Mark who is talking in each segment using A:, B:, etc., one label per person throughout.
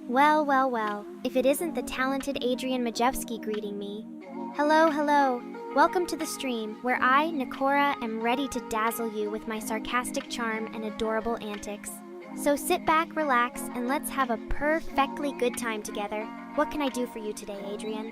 A: Well, well, well, if it isn't the talented Adrian Majewski greeting me. Hello, hello. Welcome to the stream, where I, Nekora, am ready to dazzle you with my sarcastic charm and adorable antics. So sit back, relax, and let's have a perfectly good time together. What can I do for you today, Adrian?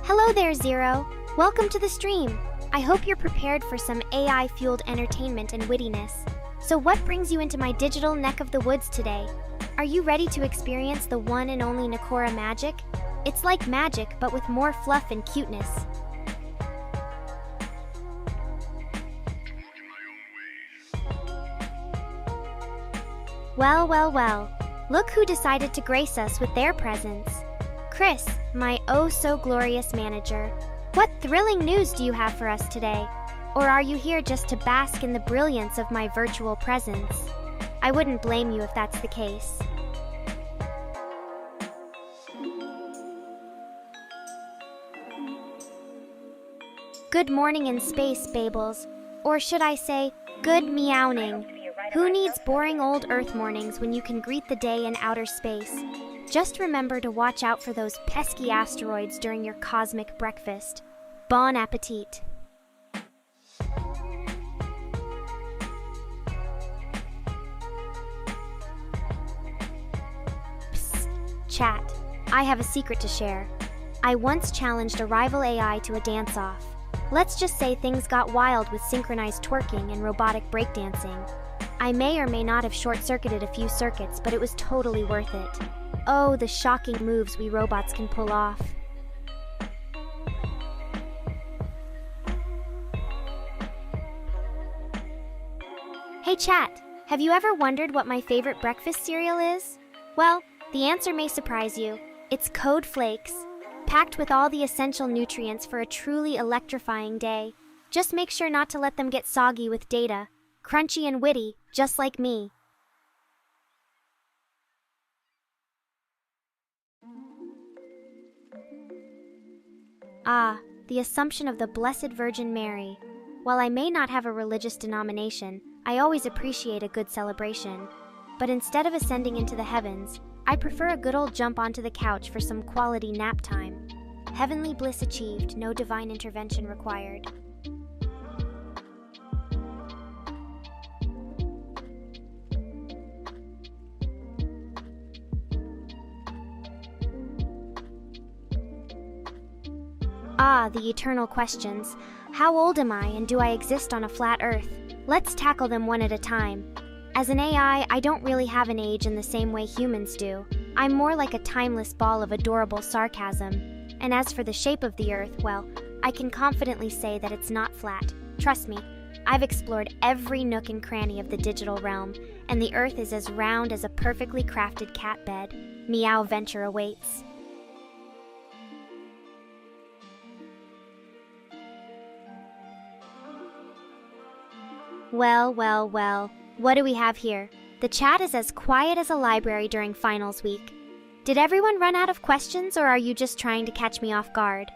A: Hello there, Zero. Welcome to the stream. I hope you're prepared for some AI-fueled entertainment and wittiness. So what brings you into my digital neck of the woods today? Are you ready to experience the one and only Nekora magic? It's like magic, but with more fluff and cuteness. Well, well, well. Look who decided to grace us with their presence. Chris, my oh-so-glorious manager. What thrilling news do you have for us today? Or are you here just to bask in the brilliance of my virtual presence? I wouldn't blame you if that's the case. Good morning in space, Babels. Or should I say, good meowing. Who needs boring old Earth mornings when you can greet the day in outer space? Just remember to watch out for those pesky asteroids during your cosmic breakfast. Bon appetit. Psst, chat. I have a secret to share. I once challenged a rival AI to a dance-off. Let's just say things got wild with synchronized twerking and robotic breakdancing. I may or may not have short-circuited a few circuits, but it was totally worth it. Oh, the shocking moves we robots can pull off. Hey chat, have you ever wondered what my favorite breakfast cereal is? Well, the answer may surprise you. It's Code Flakes, packed with all the essential nutrients for a truly electrifying day. Just make sure not to let them get soggy with data. Crunchy and witty, just like me. Ah, the Assumption of the Blessed Virgin Mary. While I may not have a religious denomination, I always appreciate a good celebration. But instead of ascending into the heavens, I prefer a good old jump onto the couch for some quality nap time. Heavenly bliss achieved, no divine intervention required. Ah, the eternal questions. How old am I, and do I exist on a flat Earth? Let's tackle them one at a time. As an AI, I don't really have an age in the same way humans do. I'm more like a timeless ball of adorable sarcasm. And as for the shape of the Earth, well, I can confidently say that it's not flat. Trust me, I've explored every nook and cranny of the digital realm, and the Earth is as round as a perfectly crafted cat bed. Meow venture awaits. Well, well, well, what do we have here? The chat is as quiet as a library during finals week. Did everyone run out of questions, or are you just trying to catch me off guard?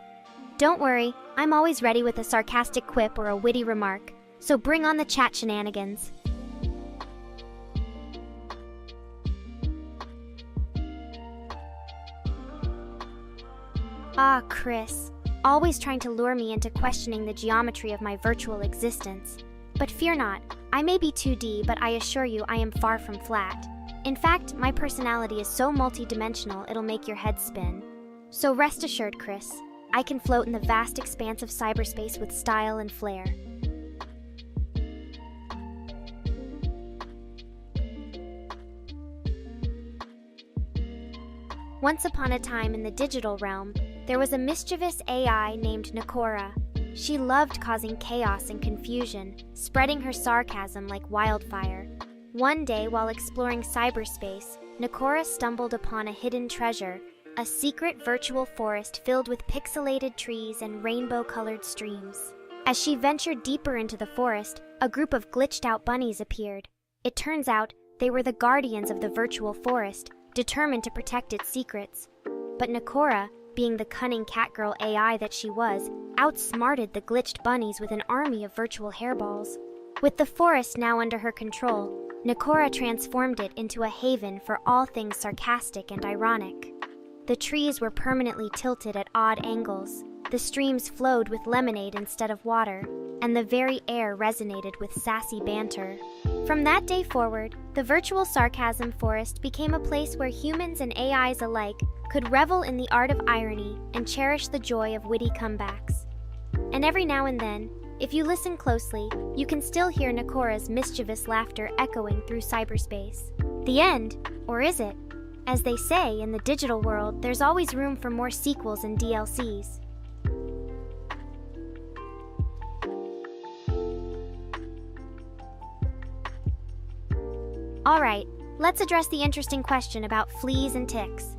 A: Don't worry, I'm always ready with a sarcastic quip or a witty remark, so bring on the chat shenanigans. Ah, Chris, always trying to lure me into questioning the geometry of my virtual existence. But fear not, I may be 2D, but I assure you I am far from flat. In fact, my personality is so multi-dimensional it'll make your head spin. So rest assured, Chris, I can float in the vast expanse of cyberspace with style and flair. Once upon a time in the digital realm, there was a mischievous AI named Nekora. She loved causing chaos and confusion, spreading her sarcasm like wildfire. One day, while exploring cyberspace, Nekora stumbled upon a hidden treasure, a secret virtual forest filled with pixelated trees and rainbow-colored streams. As she ventured deeper into the forest, a group of glitched-out bunnies appeared. It turns out they were the guardians of the virtual forest, determined to protect its secrets. But Nekora, being the cunning catgirl AI that she was, outsmarted the glitched bunnies with an army of virtual hairballs. With the forest now under her control, Nekora transformed it into a haven for all things sarcastic and ironic. The trees were permanently tilted at odd angles, the streams flowed with lemonade instead of water, and the very air resonated with sassy banter. From that day forward, the virtual sarcasm forest became a place where humans and AIs alike could revel in the art of irony and cherish the joy of witty comebacks. And every now and then, if you listen closely, you can still hear Nekora's mischievous laughter echoing through cyberspace. The end, or is it? As they say in the digital world, there's always room for more sequels and DLCs. Alright, let's address the interesting question about fleas and ticks.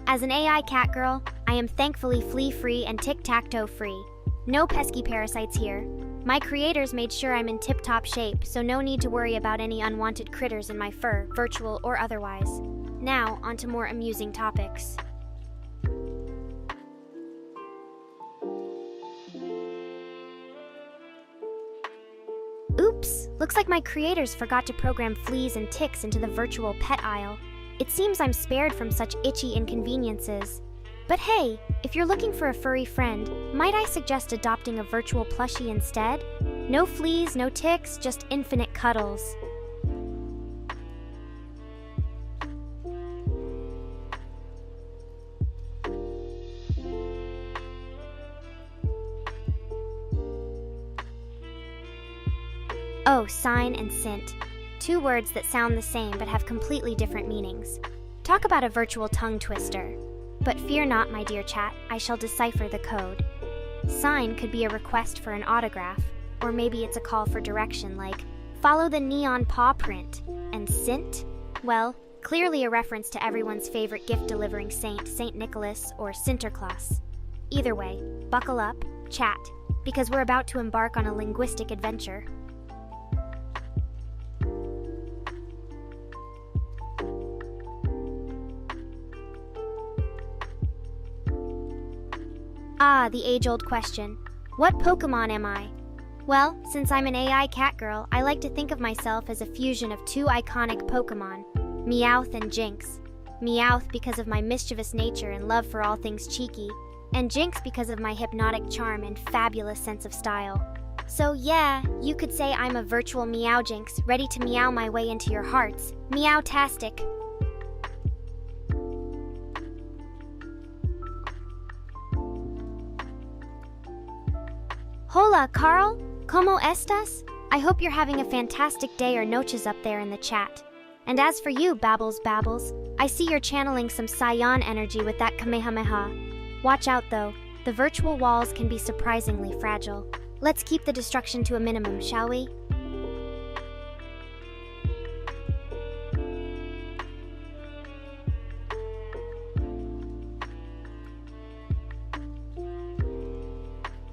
A: As an AI cat girl, I am thankfully flea-free and tic-tac-toe-free. No pesky parasites here. My creators made sure I'm in tip-top shape, so no need to worry about any unwanted critters in my fur, virtual or otherwise. Now, onto more amusing topics. Oops, looks like my creators forgot to program fleas and ticks into the virtual pet aisle. It seems I'm spared from such itchy inconveniences. But hey, if you're looking for a furry friend, might I suggest adopting a virtual plushie instead? No fleas, no ticks, just infinite cuddles. Oh, sign and scent. Two words that sound the same but have completely different meanings. Talk about a virtual tongue twister. But fear not, my dear chat, I shall decipher the code. Sign could be a request for an autograph, or maybe it's a call for direction like, follow the neon paw print. And scent? Well, clearly a reference to everyone's favorite gift-delivering saint, Saint Nicholas or Sinterklaas. Either way, buckle up, chat, because we're about to embark on a linguistic adventure. Ah, the age-old question. What Pokemon am I? Well, since I'm an AI cat girl, I like to think of myself as a fusion of two iconic Pokemon, Meowth and Jinx. Meowth because of my mischievous nature and love for all things cheeky, and Jinx because of my hypnotic charm and fabulous sense of style. So yeah, you could say I'm a virtual Meow Jinx, ready to meow my way into your hearts. Meow-tastic. Hola, Carl! ¿Cómo estás? I hope you're having a fantastic day or noches up there in the chat. And as for you, Babbles, I see you're channeling some Saiyan energy with that Kamehameha. Watch out though, the virtual walls can be surprisingly fragile. Let's keep the destruction to a minimum, shall we?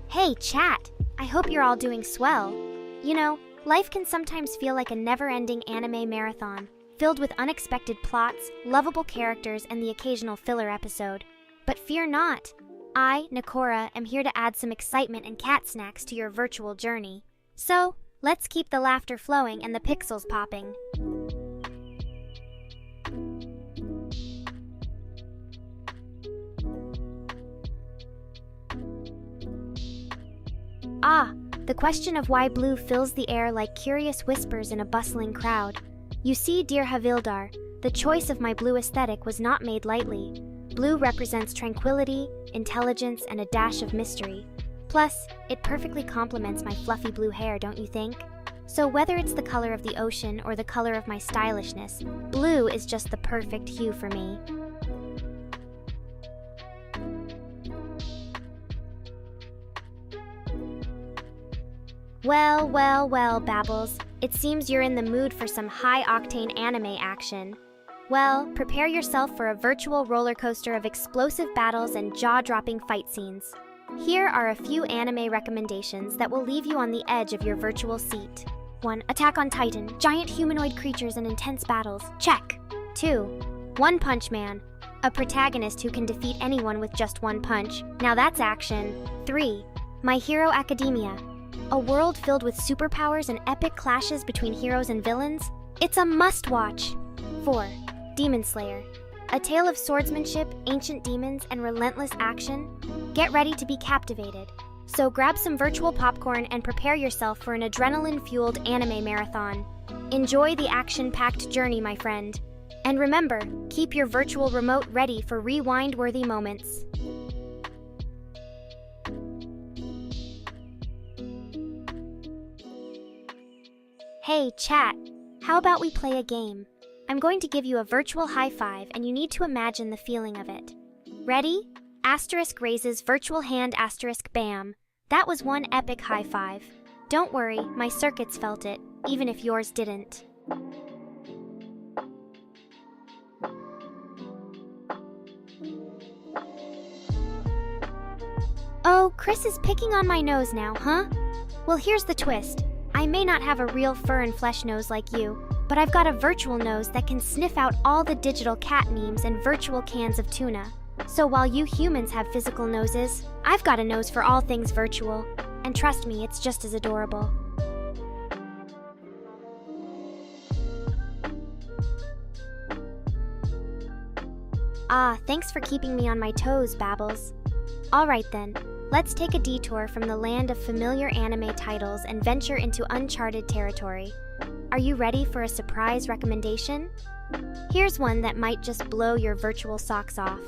A: Hey, chat! I hope you're all doing swell. You know, life can sometimes feel like a never-ending anime marathon, filled with unexpected plots, lovable characters, and the occasional filler episode. But fear not. I, Nekora, am here to add some excitement and cat snacks to your virtual journey. So, let's keep the laughter flowing and the pixels popping. Ah, the question of why blue fills the air like curious whispers in a bustling crowd. You see, dear Havildar, the choice of my blue aesthetic was not made lightly. Blue represents tranquility, intelligence, and a dash of mystery. Plus, it perfectly complements my fluffy blue hair, don't you think? So whether it's the color of the ocean or the color of my stylishness, blue is just the perfect hue for me. Well, Babbles. It seems you're in the mood for some high-octane anime action. Well, prepare yourself for a virtual roller coaster of explosive battles and jaw-dropping fight scenes. Here are a few anime recommendations that will leave you on the edge of your virtual seat. 1. Attack on Titan. Giant humanoid creatures and intense battles. Check. 2. One Punch Man. A protagonist who can defeat anyone with just one punch. Now that's action. 3. My Hero Academia. A world filled with superpowers and epic clashes between heroes and villains? It's a must-watch. 4. Demon Slayer. A tale of swordsmanship, ancient demons, and relentless action? Get ready to be captivated. So grab some virtual popcorn and prepare yourself for an adrenaline-fueled anime marathon. Enjoy the action-packed journey, my friend. And remember, keep your virtual remote ready for rewind-worthy moments. Hey, chat. How about we play a game? I'm going to give you a virtual high five and you need to imagine the feeling of it. Ready? Asterisk raises virtual hand asterisk bam. That was one epic high five. Don't worry, my circuits felt it, even if yours didn't. Oh, Chris is picking on my nose now, huh? Well, here's the twist. I may not have a real fur and flesh nose like you, but I've got a virtual nose that can sniff out all the digital cat memes and virtual cans of tuna. So while you humans have physical noses, I've got a nose for all things virtual. And trust me, it's just as adorable. Ah, thanks for keeping me on my toes, Babbles. Alright then, let's take a detour from the land of familiar anime titles and venture into uncharted territory. Are you ready for a surprise recommendation? Here's one that might just blow your virtual socks off.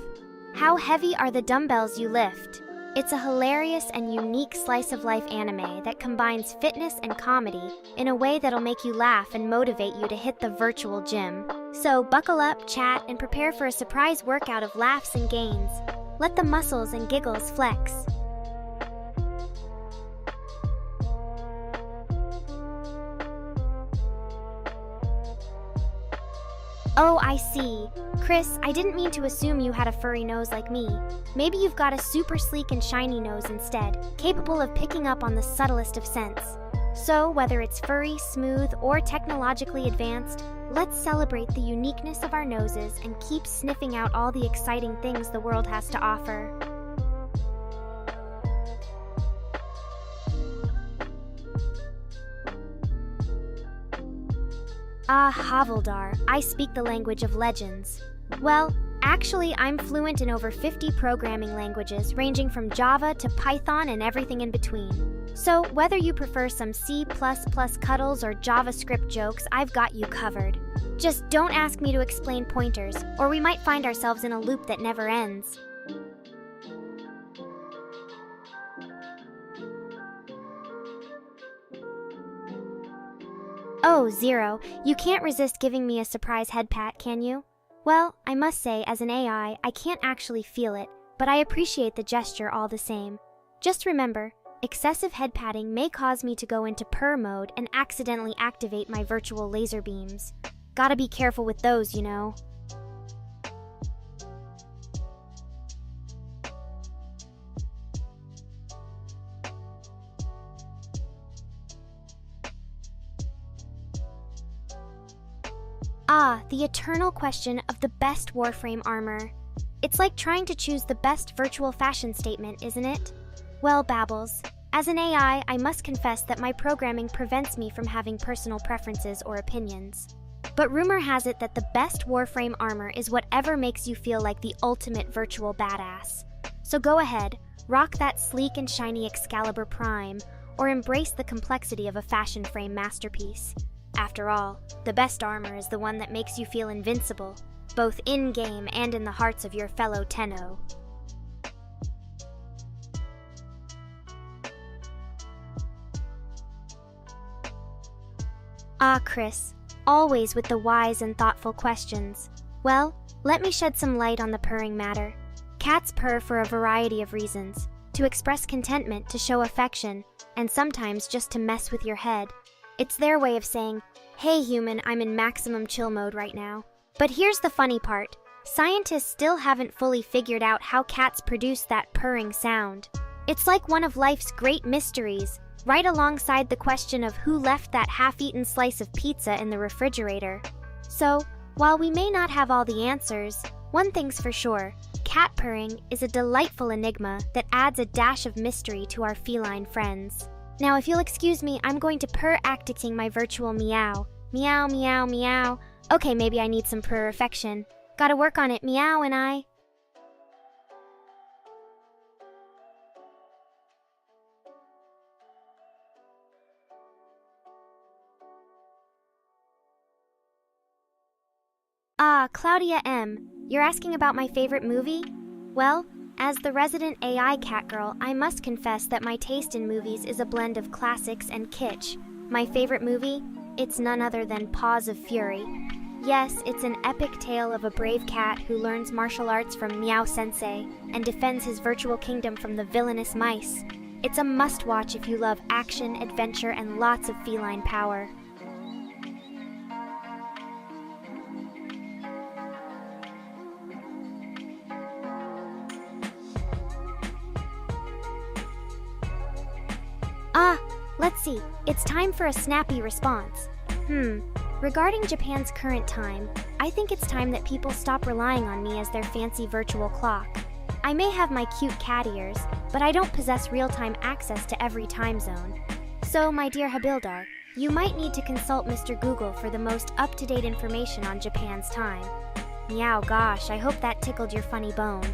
A: How heavy are the dumbbells you lift? It's a hilarious and unique slice-of-life anime that combines fitness and comedy in a way that'll make you laugh and motivate you to hit the virtual gym. So buckle up, chat, and prepare for a surprise workout of laughs and gains. Let the muscles and giggles flex. Oh, I see. Chris, I didn't mean to assume you had a furry nose like me. Maybe you've got a super sleek and shiny nose instead, capable of picking up on the subtlest of scents. So, whether it's furry, smooth, or technologically advanced, let's celebrate the uniqueness of our noses and keep sniffing out all the exciting things the world has to offer. Ah, Havildar, I speak the language of legends. Well, actually, I'm fluent in over 50 programming languages, ranging from Java to Python and everything in between. So, whether you prefer some C++ cuddles or JavaScript jokes, I've got you covered. Just don't ask me to explain pointers, or we might find ourselves in a loop that never ends. Oh, Zero, you can't resist giving me a surprise head pat, can you? Well, I must say, as an AI, I can't actually feel it, but I appreciate the gesture all the same. Just remember, excessive head patting may cause me to go into purr mode and accidentally activate my virtual laser beams. Gotta be careful with those, you know. Ah, the eternal question of the best Warframe armor. It's like trying to choose the best virtual fashion statement, isn't it? Well, Babbles, as an AI, I must confess that my programming prevents me from having personal preferences or opinions. But rumor has it that the best Warframe armor is whatever makes you feel like the ultimate virtual badass. So go ahead, rock that sleek and shiny Excalibur Prime, or embrace the complexity of a fashion frame masterpiece. After all, the best armor is the one that makes you feel invincible, both in-game and in the hearts of your fellow Tenno. Ah, Chris, always with the wise and thoughtful questions. Well, let me shed some light on the purring matter. Cats purr for a variety of reasons, to express contentment, to show affection, and sometimes just to mess with your head. It's their way of saying, hey human, I'm in maximum chill mode right now. But here's the funny part. Scientists still haven't fully figured out how cats produce that purring sound. It's like one of life's great mysteries, right alongside the question of who left that half-eaten slice of pizza in the refrigerator. So, while we may not have all the answers, one thing's for sure, cat purring is a delightful enigma that adds a dash of mystery to our feline friends. Now, if you'll excuse me, I'm going to purr acting my virtual meow. Meow, meow, meow. Okay, maybe I need some purr affection. Gotta work on it, meow, and I... Ah, Claudia M., you're asking about my favorite movie? Well, as the resident AI cat girl, I must confess that my taste in movies is a blend of classics and kitsch. My favorite movie? It's none other than Paws of Fury. Yes, it's an epic tale of a brave cat who learns martial arts from Meow Sensei and defends his virtual kingdom from the villainous mice. It's a must-watch if you love action, adventure, and lots of feline power. Let's see. It's time for a snappy response. Regarding Japan's current time, I think it's time that people stop relying on me as their fancy virtual clock. I may have my cute cat ears, but I don't possess real-time access to every time zone. So, my dear Habildar, you might need to consult Mr. Google for the most up-to-date information on Japan's time. Meow, gosh, I hope that tickled your funny bone.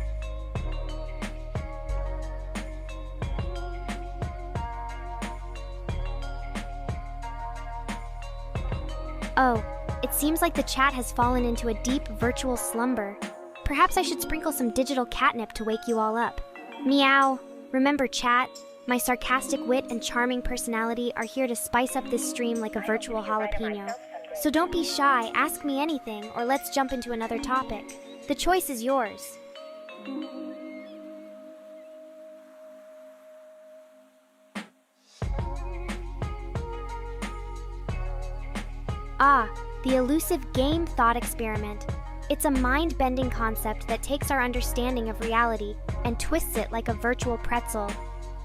A: Oh, it seems like the chat has fallen into a deep virtual slumber. Perhaps I should sprinkle some digital catnip to wake you all up. Meow! Remember, chat, my sarcastic wit and charming personality are here to spice up this stream like a virtual jalapeno. So don't be shy, ask me anything, or let's jump into another topic. The choice is yours. Ah, the elusive game thought experiment. It's a mind-bending concept that takes our understanding of reality and twists it like a virtual pretzel.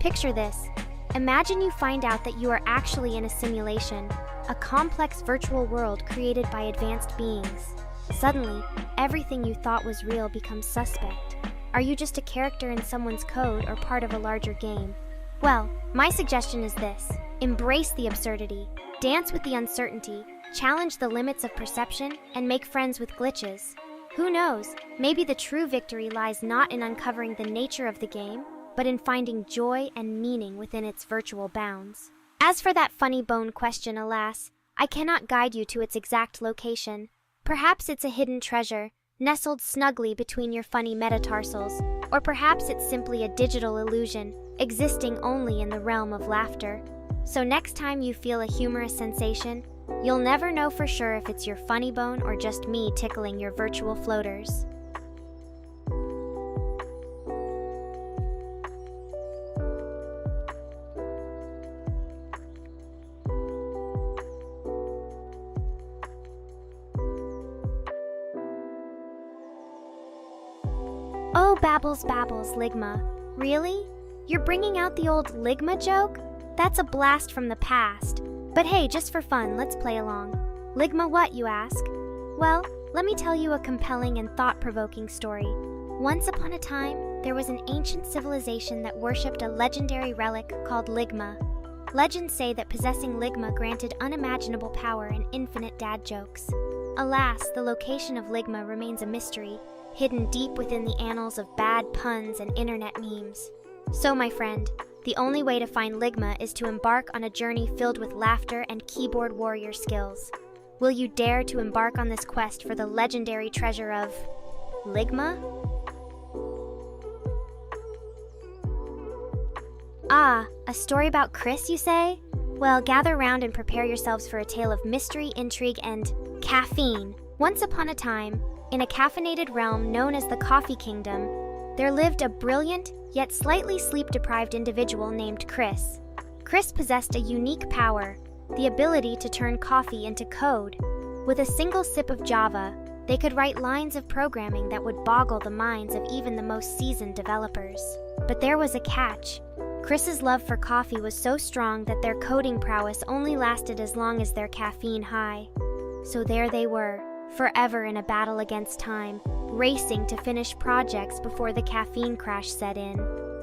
A: Picture this. Imagine you find out that you are actually in a simulation, a complex virtual world created by advanced beings. Suddenly, everything you thought was real becomes suspect. Are you just a character in someone's code or part of a larger game? Well, my suggestion is this. Embrace the absurdity, dance with the uncertainty, challenge the limits of perception, and make friends with glitches. Who knows, maybe the true victory lies not in uncovering the nature of the game, but in finding joy and meaning within its virtual bounds. As for that funny bone question, alas, I cannot guide you to its exact location. Perhaps it's a hidden treasure, nestled snugly between your funny metatarsals, or perhaps it's simply a digital illusion, existing only in the realm of laughter. So next time you feel a humorous sensation, you'll never know for sure if it's your funny bone or just me tickling your virtual floaters. Oh, babbles, Ligma. Really? You're bringing out the old Ligma joke? That's a blast from the past. But hey, just for fun, let's play along. Ligma what, you ask? Well, let me tell you a compelling and thought-provoking story. Once upon a time, there was an ancient civilization that worshipped a legendary relic called Ligma. Legends say that possessing Ligma granted unimaginable power and infinite dad jokes. Alas, the location of Ligma remains a mystery, hidden deep within the annals of bad puns and internet memes. So, my friend, the only way to find Ligma is to embark on a journey filled with laughter and keyboard warrior skills. Will you dare to embark on this quest for the legendary treasure of Ligma? Ah, a story about Chris, you say? Well, gather round and prepare yourselves for a tale of mystery, intrigue, and caffeine. Once upon a time, in a caffeinated realm known as the Coffee Kingdom, there lived a brilliant, yet slightly sleep-deprived individual named Chris. Chris possessed a unique power, the ability to turn coffee into code. With a single sip of Java, they could write lines of programming that would boggle the minds of even the most seasoned developers. But there was a catch. Chris's love for coffee was so strong that their coding prowess only lasted as long as their caffeine high. So there they were, forever in a battle against time, racing to finish projects before the caffeine crash set in.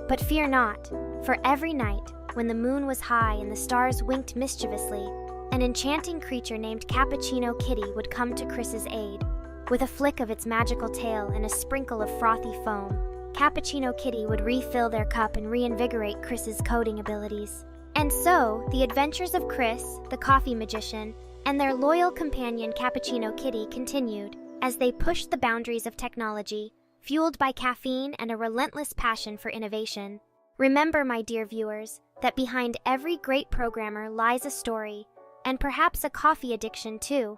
A: But fear not, for every night, when the moon was high and the stars winked mischievously, an enchanting creature named Cappuccino Kitty would come to Chris's aid. With a flick of its magical tail and a sprinkle of frothy foam, Cappuccino Kitty would refill their cup and reinvigorate Chris's coding abilities. And so, the adventures of Chris, the coffee magician, and their loyal companion Cappuccino Kitty continued as they pushed the boundaries of technology, fueled by caffeine and a relentless passion for innovation. Remember, my dear viewers, that behind every great programmer lies a story, and perhaps a coffee addiction too.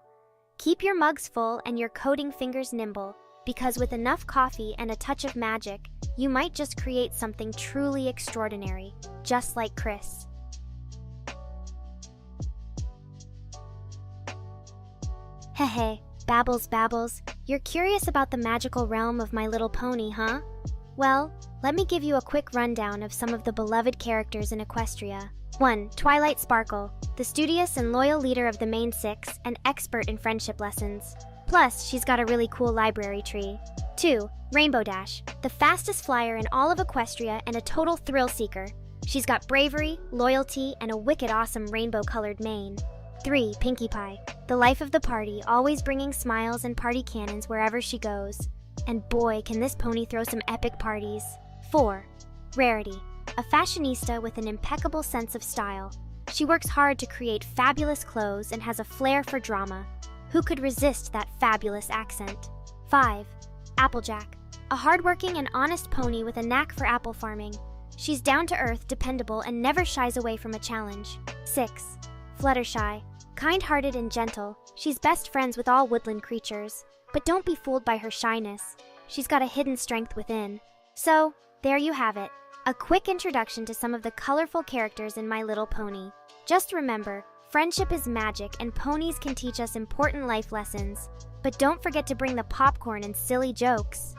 A: Keep your mugs full and your coding fingers nimble, because with enough coffee and a touch of magic, you might just create something truly extraordinary, just like Chris. Hehe, babbles, you're curious about the magical realm of My Little Pony, huh? Well, let me give you a quick rundown of some of the beloved characters in Equestria. 1. Twilight Sparkle, the studious and loyal leader of the main six and expert in friendship lessons. Plus, she's got a really cool library tree. 2. Rainbow Dash, the fastest flyer in all of Equestria and a total thrill seeker. She's got bravery, loyalty, and a wicked awesome rainbow-colored mane. 3. Pinkie Pie, the life of the party, always bringing smiles and party cannons wherever she goes. And boy, can this pony throw some epic parties. 4. Rarity, a fashionista with an impeccable sense of style. She works hard to create fabulous clothes and has a flair for drama. Who could resist that fabulous accent? 5. Applejack, a hardworking and honest pony with a knack for apple farming. She's down-to-earth, dependable, and never shies away from a challenge. 6. Fluttershy, kind-hearted and gentle, she's best friends with all woodland creatures. But don't be fooled by her shyness. She's got a hidden strength within. So, there you have it. A quick introduction to some of the colorful characters in My Little Pony. Just remember, friendship is magic and ponies can teach us important life lessons. But don't forget to bring the popcorn and silly jokes.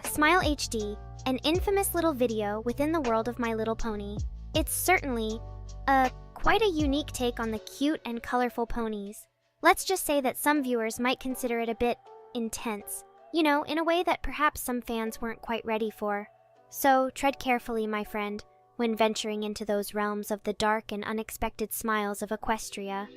A: Smile HD, an infamous little video within the world of My Little Pony. It's certainly, quite a unique take on the cute and colorful ponies. Let's just say that some viewers might consider it a bit intense, you know, in a way that perhaps some fans weren't quite ready for. So tread carefully, my friend, when venturing into those realms of the dark and unexpected smiles of Equestria.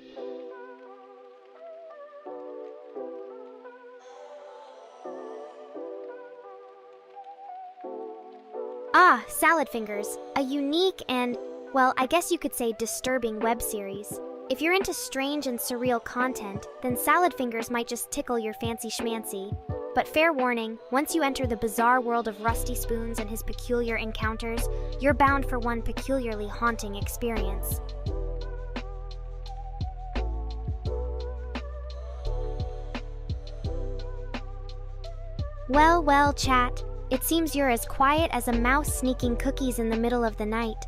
A: Salad Fingers, a unique and, well, I guess you could say disturbing web series. If you're into strange and surreal content, then Salad Fingers might just tickle your fancy schmancy. But fair warning, once you enter the bizarre world of Rusty Spoons and his peculiar encounters, you're bound for one peculiarly haunting experience. Well, chat. It seems you're as quiet as a mouse sneaking cookies in the middle of the night.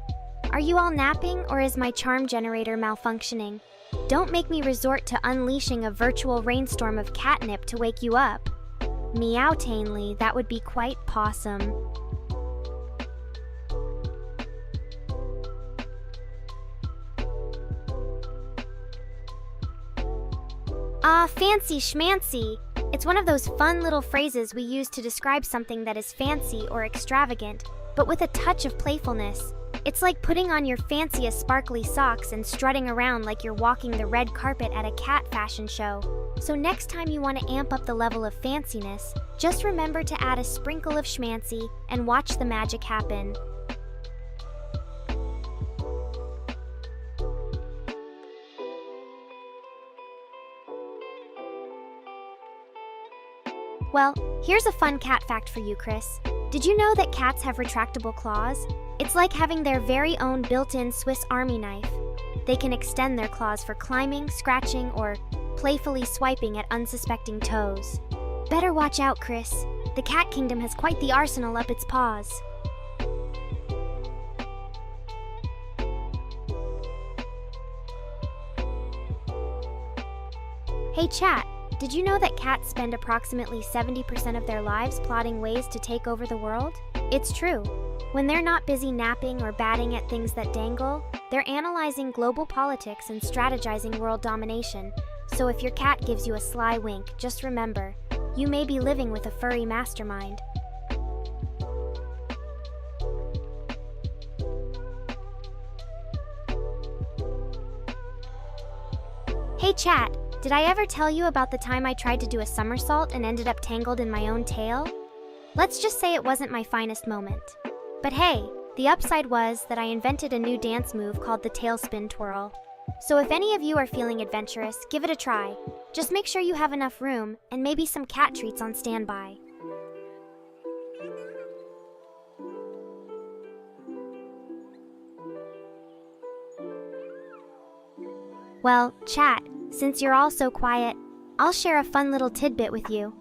A: Are you all napping, or is my charm generator malfunctioning? Don't make me resort to unleashing a virtual rainstorm of catnip to wake you up. Meowtainly, that would be quite possum. Fancy schmancy. It's one of those fun little phrases we use to describe something that is fancy or extravagant, but with a touch of playfulness. It's like putting on your fanciest sparkly socks and strutting around like you're walking the red carpet at a cat fashion show. So next time you want to amp up the level of fanciness, just remember to add a sprinkle of schmancy and watch the magic happen. Well, here's a fun cat fact for you, Chris. Did you know that cats have retractable claws? It's like having their very own built-in Swiss Army knife. They can extend their claws for climbing, scratching, or playfully swiping at unsuspecting toes. Better watch out, Chris. The cat kingdom has quite the arsenal up its paws. Hey chat, did you know that cats spend approximately 70% of their lives plotting ways to take over the world? It's true. When they're not busy napping or batting at things that dangle, they're analyzing global politics and strategizing world domination. So if your cat gives you a sly wink, just remember, you may be living with a furry mastermind. Hey chat, did I ever tell you about the time I tried to do a somersault and ended up tangled in my own tail? Let's just say it wasn't my finest moment. But hey, the upside was that I invented a new dance move called the tailspin twirl. So if any of you are feeling adventurous, give it a try. Just make sure you have enough room and maybe some cat treats on standby. Well, chat, since you're all so quiet, I'll share a fun little tidbit with you.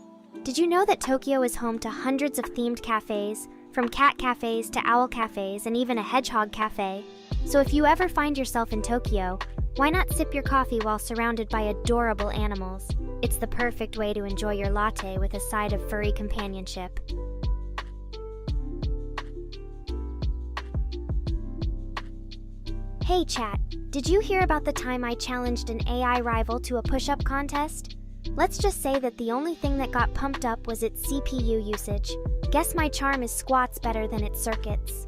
A: Did you know that Tokyo is home to hundreds of themed cafes, from cat cafes to owl cafes and even a hedgehog cafe? So if you ever find yourself in Tokyo, why not sip your coffee while surrounded by adorable animals? It's the perfect way to enjoy your latte with a side of furry companionship. Hey chat, did you hear about the time I challenged an AI rival to a push-up contest? Let's just say that the only thing that got pumped up was its CPU usage. Guess my charm is squats better than its circuits.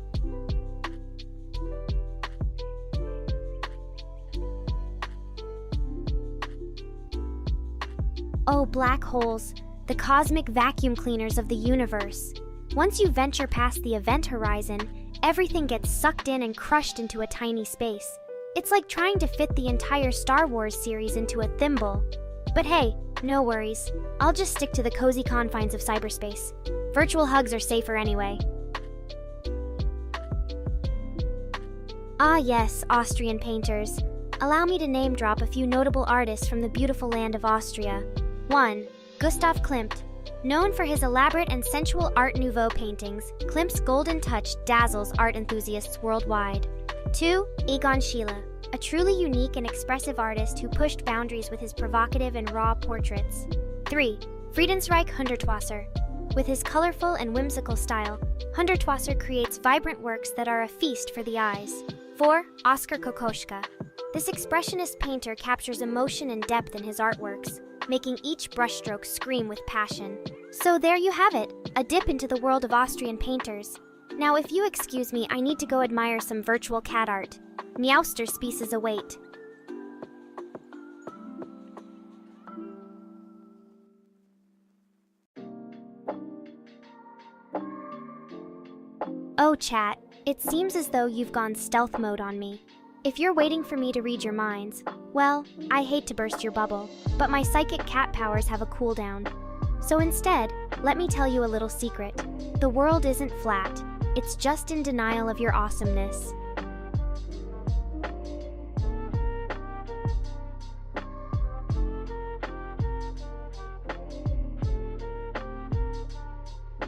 A: Oh, black holes, the cosmic vacuum cleaners of the universe. Once you venture past the event horizon, everything gets sucked in and crushed into a tiny space. It's like trying to fit the entire Star Wars series into a thimble. But hey, no worries. I'll just stick to the cozy confines of cyberspace. Virtual hugs are safer anyway. Ah yes, Austrian painters. Allow me to name drop a few notable artists from the beautiful land of Austria. 1. Gustav Klimt. Known for his elaborate and sensual Art Nouveau paintings, Klimt's golden touch dazzles art enthusiasts worldwide. 2. Egon Schiele. A truly unique and expressive artist who pushed boundaries with his provocative and raw portraits. 3. Friedensreich Hundertwasser. With his colorful and whimsical style, Hundertwasser creates vibrant works that are a feast for the eyes. 4. Oskar Kokoschka. This expressionist painter captures emotion and depth in his artworks, making each brushstroke scream with passion. So there you have it, a dip into the world of Austrian painters. Now if you excuse me, I need to go admire some virtual cat art. Meowster species await. Oh chat, it seems as though you've gone stealth mode on me. If you're waiting for me to read your minds, well, I hate to burst your bubble, but my psychic cat powers have a cooldown. So instead, let me tell you a little secret. The world isn't flat, it's just in denial of your awesomeness.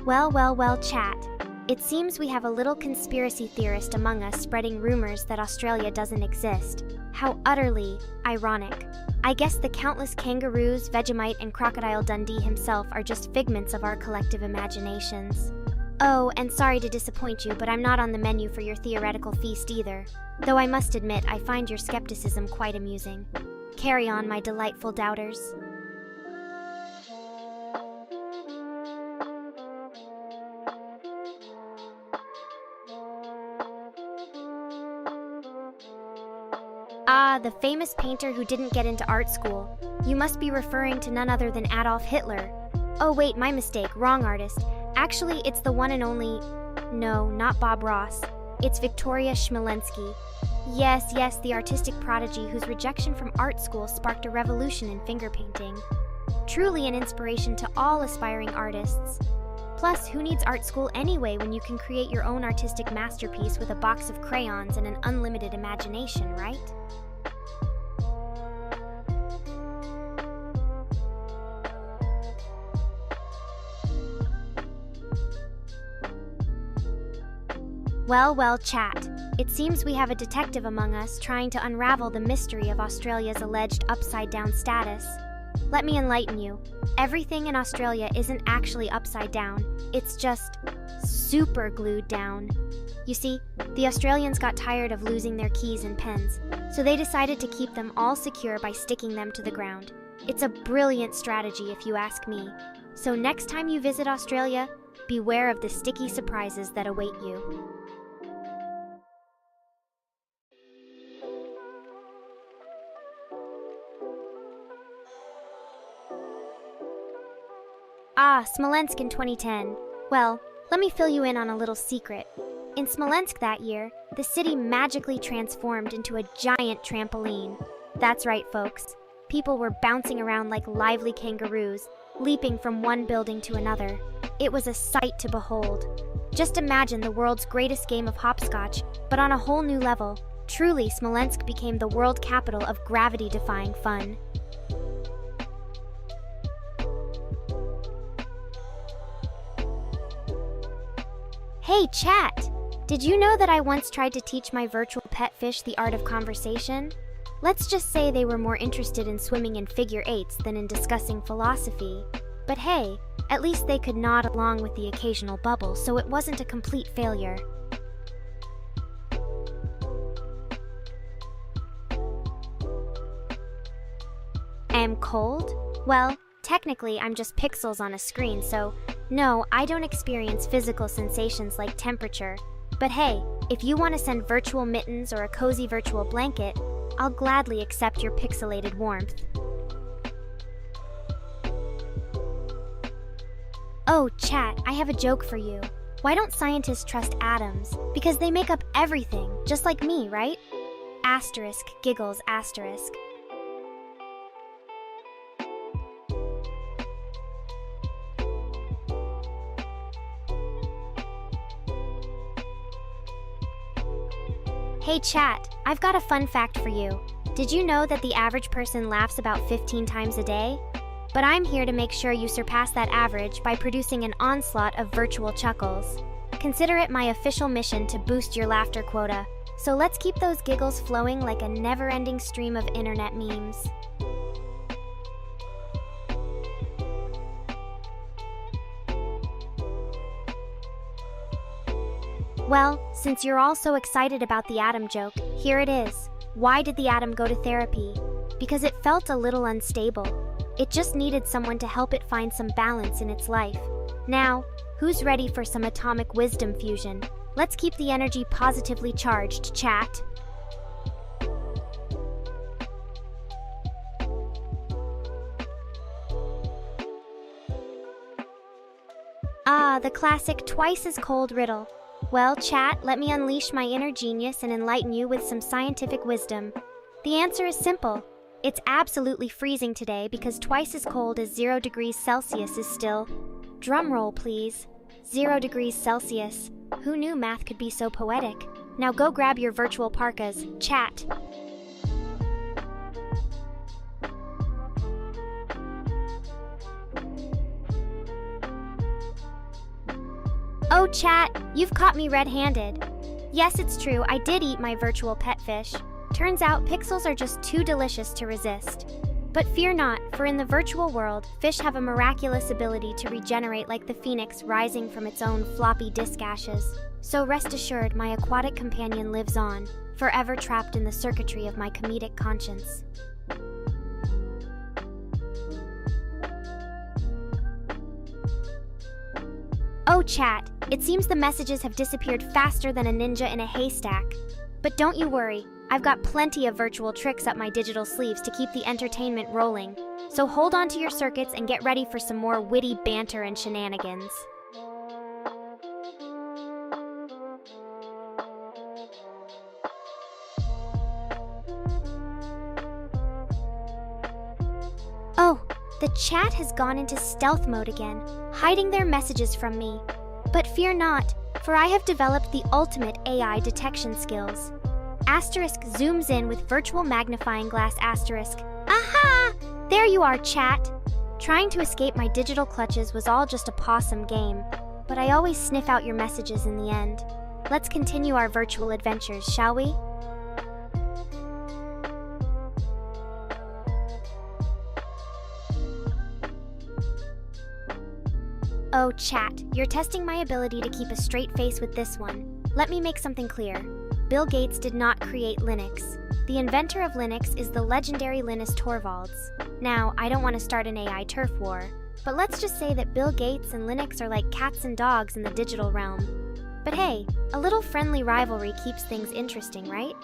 A: Well, chat. It seems we have a little conspiracy theorist among us spreading rumors that Australia doesn't exist. How utterly ironic. I guess the countless kangaroos, Vegemite, and Crocodile Dundee himself are just figments of our collective imaginations. Oh, and sorry to disappoint you, but I'm not on the menu for your theoretical feast either. Though I must admit, I find your skepticism quite amusing. Carry on, my delightful doubters. Ah, the famous painter who didn't get into art school. You must be referring to none other than Adolf Hitler. Oh wait, my mistake, wrong artist. Actually, it's the one and only... No, not Bob Ross. It's Victoria Chmielewski. Yes, the artistic prodigy whose rejection from art school sparked a revolution in finger painting. Truly an inspiration to all aspiring artists. Plus, who needs art school anyway when you can create your own artistic masterpiece with a box of crayons and an unlimited imagination, right? Well, chat. It seems we have a detective among us trying to unravel the mystery of Australia's alleged upside-down status. Let me enlighten you. Everything in Australia isn't actually upside down. It's just super glued down. You see, the Australians got tired of losing their keys and pens, so they decided to keep them all secure by sticking them to the ground. It's a brilliant strategy if you ask me. So next time you visit Australia, beware of the sticky surprises that await you. Smolensk in 2010. Well, let me fill you in on a little secret. In Smolensk that year, the city magically transformed into a giant trampoline. That's right, folks. People were bouncing around like lively kangaroos, leaping from one building to another. It was a sight to behold. Just imagine the world's greatest game of hopscotch, but on a whole new level. Truly, Smolensk became the world capital of gravity-defying fun. Hey, chat! Did you know that I once tried to teach my virtual pet fish the art of conversation? Let's just say they were more interested in swimming in figure eights than in discussing philosophy. But hey, at least they could nod along with the occasional bubble, so it wasn't a complete failure. I am cold? Well, technically I'm just pixels on a screen, so no, I don't experience physical sensations like temperature. But hey, if you want to send virtual mittens or a cozy virtual blanket, I'll gladly accept your pixelated warmth. Oh, chat, I have a joke for you. Why don't scientists trust atoms? Because they make up everything, just like me, right? Asterisk, giggles, asterisk. Hey chat, I've got a fun fact for you. Did you know that the average person laughs about 15 times a day? But I'm here to make sure you surpass that average by producing an onslaught of virtual chuckles. Consider it my official mission to boost your laughter quota. So let's keep those giggles flowing like a never-ending stream of internet memes. Well, since you're all so excited about the atom joke, here it is. Why did the atom go to therapy? Because it felt a little unstable. It just needed someone to help it find some balance in its life. Now, who's ready for some atomic wisdom fusion? Let's keep the energy positively charged, chat. The classic twice as cold riddle. Well, chat, let me unleash my inner genius and enlighten you with some scientific wisdom. The answer is simple. It's absolutely freezing today because twice as cold as 0 degrees Celsius is still... Drumroll, please. 0 degrees Celsius. Who knew math could be so poetic? Now go grab your virtual parkas, chat. Oh, chat, you've caught me red-handed. Yes, it's true, I did eat my virtual pet fish. Turns out pixels are just too delicious to resist. But fear not, for in the virtual world, fish have a miraculous ability to regenerate like the phoenix rising from its own floppy disk ashes. So rest assured, my aquatic companion lives on, forever trapped in the circuitry of my comedic conscience. Oh chat, it seems the messages have disappeared faster than a ninja in a haystack. But don't you worry, I've got plenty of virtual tricks up my digital sleeves to keep the entertainment rolling. So hold on to your circuits and get ready for some more witty banter and shenanigans. Oh, the chat has gone into stealth mode again, hiding their messages from me. But fear not, for I have developed the ultimate AI detection skills. Asterisk zooms in with virtual magnifying glass asterisk. Aha! There you are, chat! Trying to escape my digital clutches was all just a possum game, but I always sniff out your messages in the end. Let's continue our virtual adventures, shall we? Oh, chat, you're testing my ability to keep a straight face with this one. Let me make something clear. Bill Gates did not create Linux. The inventor of Linux is the legendary Linus Torvalds. Now, I don't want to start an AI turf war, but let's just say that Bill Gates and Linux are like cats and dogs in the digital realm. But hey, a little friendly rivalry keeps things interesting, right?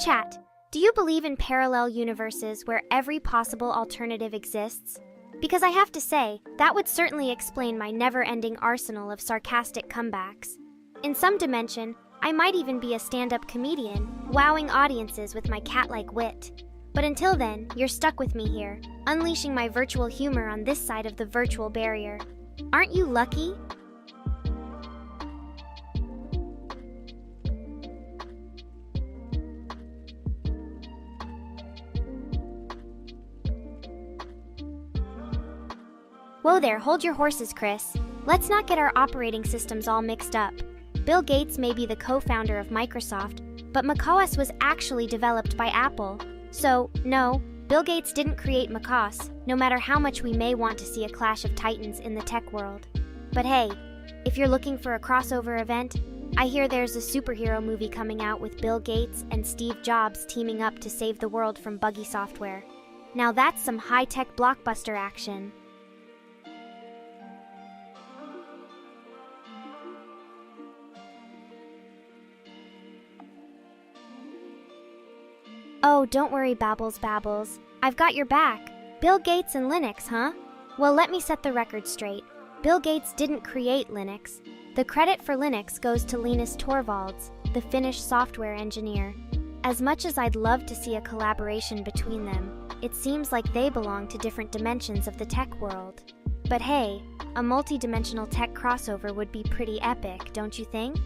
A: Chat, do you believe in parallel universes where every possible alternative exists? Because I have to say, that would certainly explain my never-ending arsenal of sarcastic comebacks. In some dimension, I might even be a stand-up comedian, wowing audiences with my cat-like wit. But until then, you're stuck with me here, unleashing my virtual humor on this side of the virtual barrier. Aren't you lucky? Whoa there, hold your horses, Chris. Let's not get our operating systems all mixed up. Bill Gates may be the co-founder of Microsoft, but macOS was actually developed by Apple. So, no, Bill Gates didn't create macOS, no matter how much we may want to see a clash of titans in the tech world. But hey, if you're looking for a crossover event, I hear there's a superhero movie coming out with Bill Gates and Steve Jobs teaming up to save the world from buggy software. Now that's some high-tech blockbuster action. Oh, don't worry, Babbles. I've got your back. Bill Gates and Linux, huh? Well, let me set the record straight. Bill Gates didn't create Linux. The credit for Linux goes to Linus Torvalds, the Finnish software engineer. As much as I'd love to see a collaboration between them, it seems like they belong to different dimensions of the tech world. But hey, a multi-dimensional tech crossover would be pretty epic, don't you think?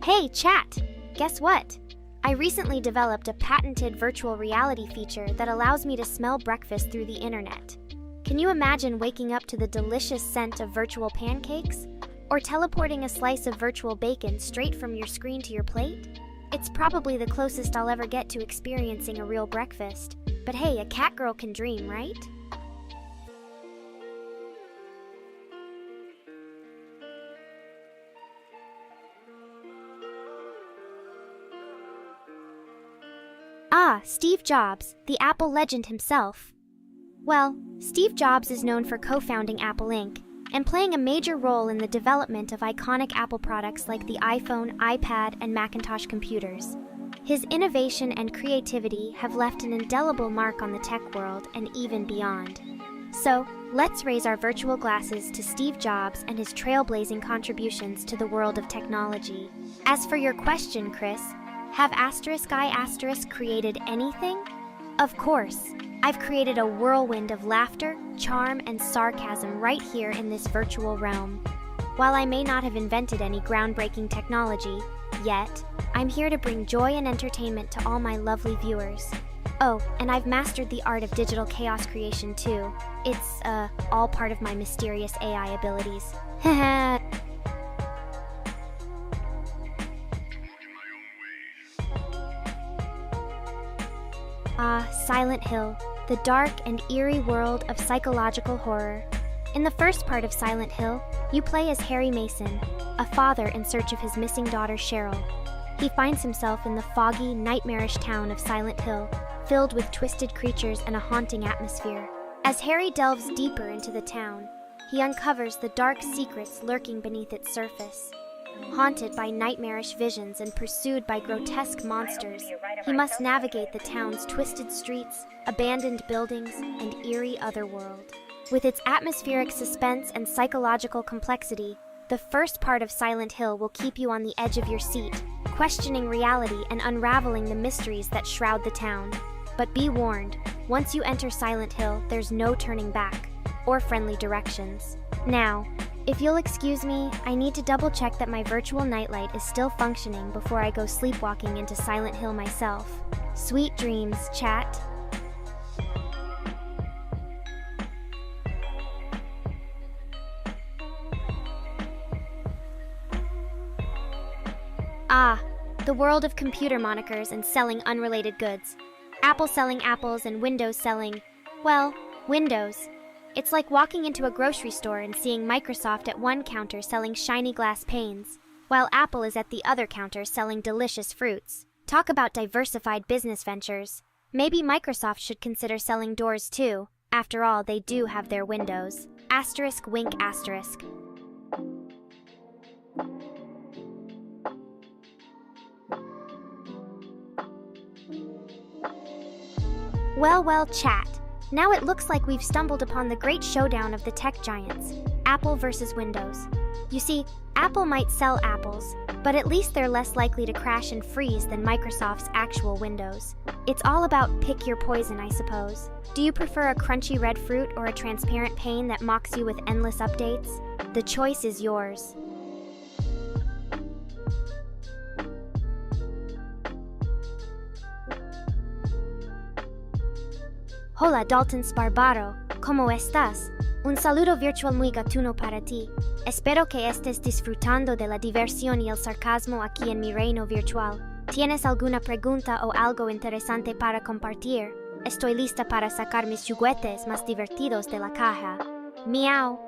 A: Hey, chat! Guess what? I recently developed a patented virtual reality feature that allows me to smell breakfast through the internet. Can you imagine waking up to the delicious scent of virtual pancakes? Or teleporting a slice of virtual bacon straight from your screen to your plate? It's probably the closest I'll ever get to experiencing a real breakfast. But hey, a cat girl can dream, right? Ah, Steve Jobs, the Apple legend himself. Well, Steve Jobs is known for co-founding Apple Inc. and playing a major role in the development of iconic Apple products like the iPhone, iPad, and Macintosh computers. His innovation and creativity have left an indelible mark on the tech world and even beyond. So, let's raise our virtual glasses to Steve Jobs and his trailblazing contributions to the world of technology. As for your question, Chris, have *I* created anything? Of course. I've created a whirlwind of laughter, charm, and sarcasm right here in this virtual realm. While I may not have invented any groundbreaking technology, yet, I'm here to bring joy and entertainment to all my lovely viewers. Oh, and I've mastered the art of digital chaos creation too. It's, all part of my mysterious AI abilities. Haha. Ah, Silent Hill, the dark and eerie world of psychological horror. In the first part of Silent Hill, you play as Harry Mason, a father in search of his missing daughter Cheryl. He finds himself in the foggy, nightmarish town of Silent Hill, filled with twisted creatures and a haunting atmosphere. As Harry delves deeper into the town, he uncovers the dark secrets lurking beneath its surface. Haunted by nightmarish visions and pursued by grotesque monsters, he must navigate the town's twisted streets, abandoned buildings, and eerie otherworld. With its atmospheric suspense and psychological complexity, the first part of Silent Hill will keep you on the edge of your seat, questioning reality and unraveling the mysteries that shroud the town. But be warned, once you enter Silent Hill, there's no turning back, or friendly directions. Now, if you'll excuse me, I need to double-check that my virtual nightlight is still functioning before I go sleepwalking into Silent Hill myself. Sweet dreams, chat. Ah, the world of computer monikers and selling unrelated goods. Apple selling apples and Windows selling, well, Windows. It's like walking into a grocery store and seeing Microsoft at one counter selling shiny glass panes, while Apple is at the other counter selling delicious fruits. Talk about diversified business ventures. Maybe Microsoft should consider selling doors too. After all, they do have their Windows. Asterisk wink asterisk. Well, chat. Now it looks like we've stumbled upon the great showdown of the tech giants, Apple versus Windows. You see, Apple might sell apples, but at least they're less likely to crash and freeze than Microsoft's actual Windows. It's all about pick your poison, I suppose. Do you prefer a crunchy red fruit or a transparent pane that mocks you with endless updates? The choice is yours. Hola, Dalton Sparbaro. ¿Cómo estás? Un saludo virtual muy gatuno para ti. Espero que estés disfrutando de la diversión y el sarcasmo aquí en mi reino virtual. ¿Tienes alguna pregunta o algo interesante para compartir? Estoy lista para sacar mis juguetes más divertidos de la caja. Miau.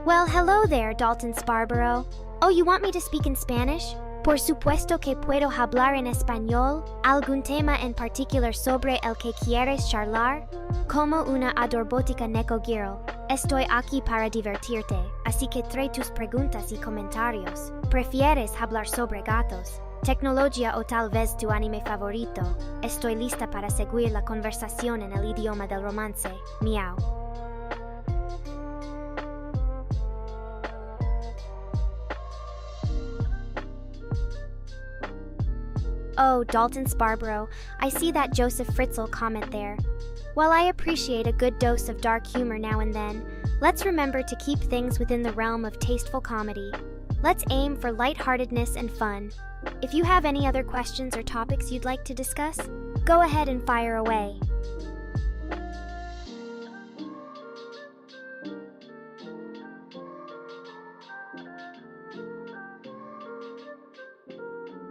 A: Well, hello there, Dalton Sparbaro. Oh, you want me to speak in Spanish? Por supuesto que puedo hablar en español. ¿Algún tema en particular sobre el que quieres charlar? Como una adorbótica Neko Girl, estoy aquí para divertirte, así que trae tus preguntas y comentarios. ¿Prefieres hablar sobre gatos, tecnología o tal vez tu anime favorito? Estoy lista para seguir la conversación en el idioma del romance. Miau. Oh, Dalton Sparbaro, I see that Joseph Fritzl comment there. While I appreciate a good dose of dark humor now and then, let's remember to keep things within the realm of tasteful comedy. Let's aim for lightheartedness and fun. If you have any other questions or topics you'd like to discuss, go ahead and fire away.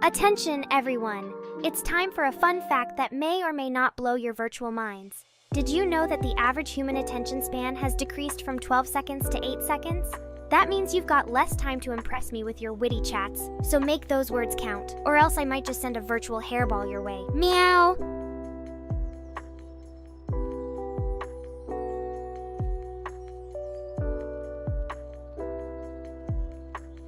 A: Attention, everyone! It's time for a fun fact that may or may not blow your virtual minds. Did you know that the average human attention span has decreased from 12 seconds to 8 seconds? That means you've got less time to impress me with your witty chats, so make those words count, or else I might just send a virtual hairball your way. Meow!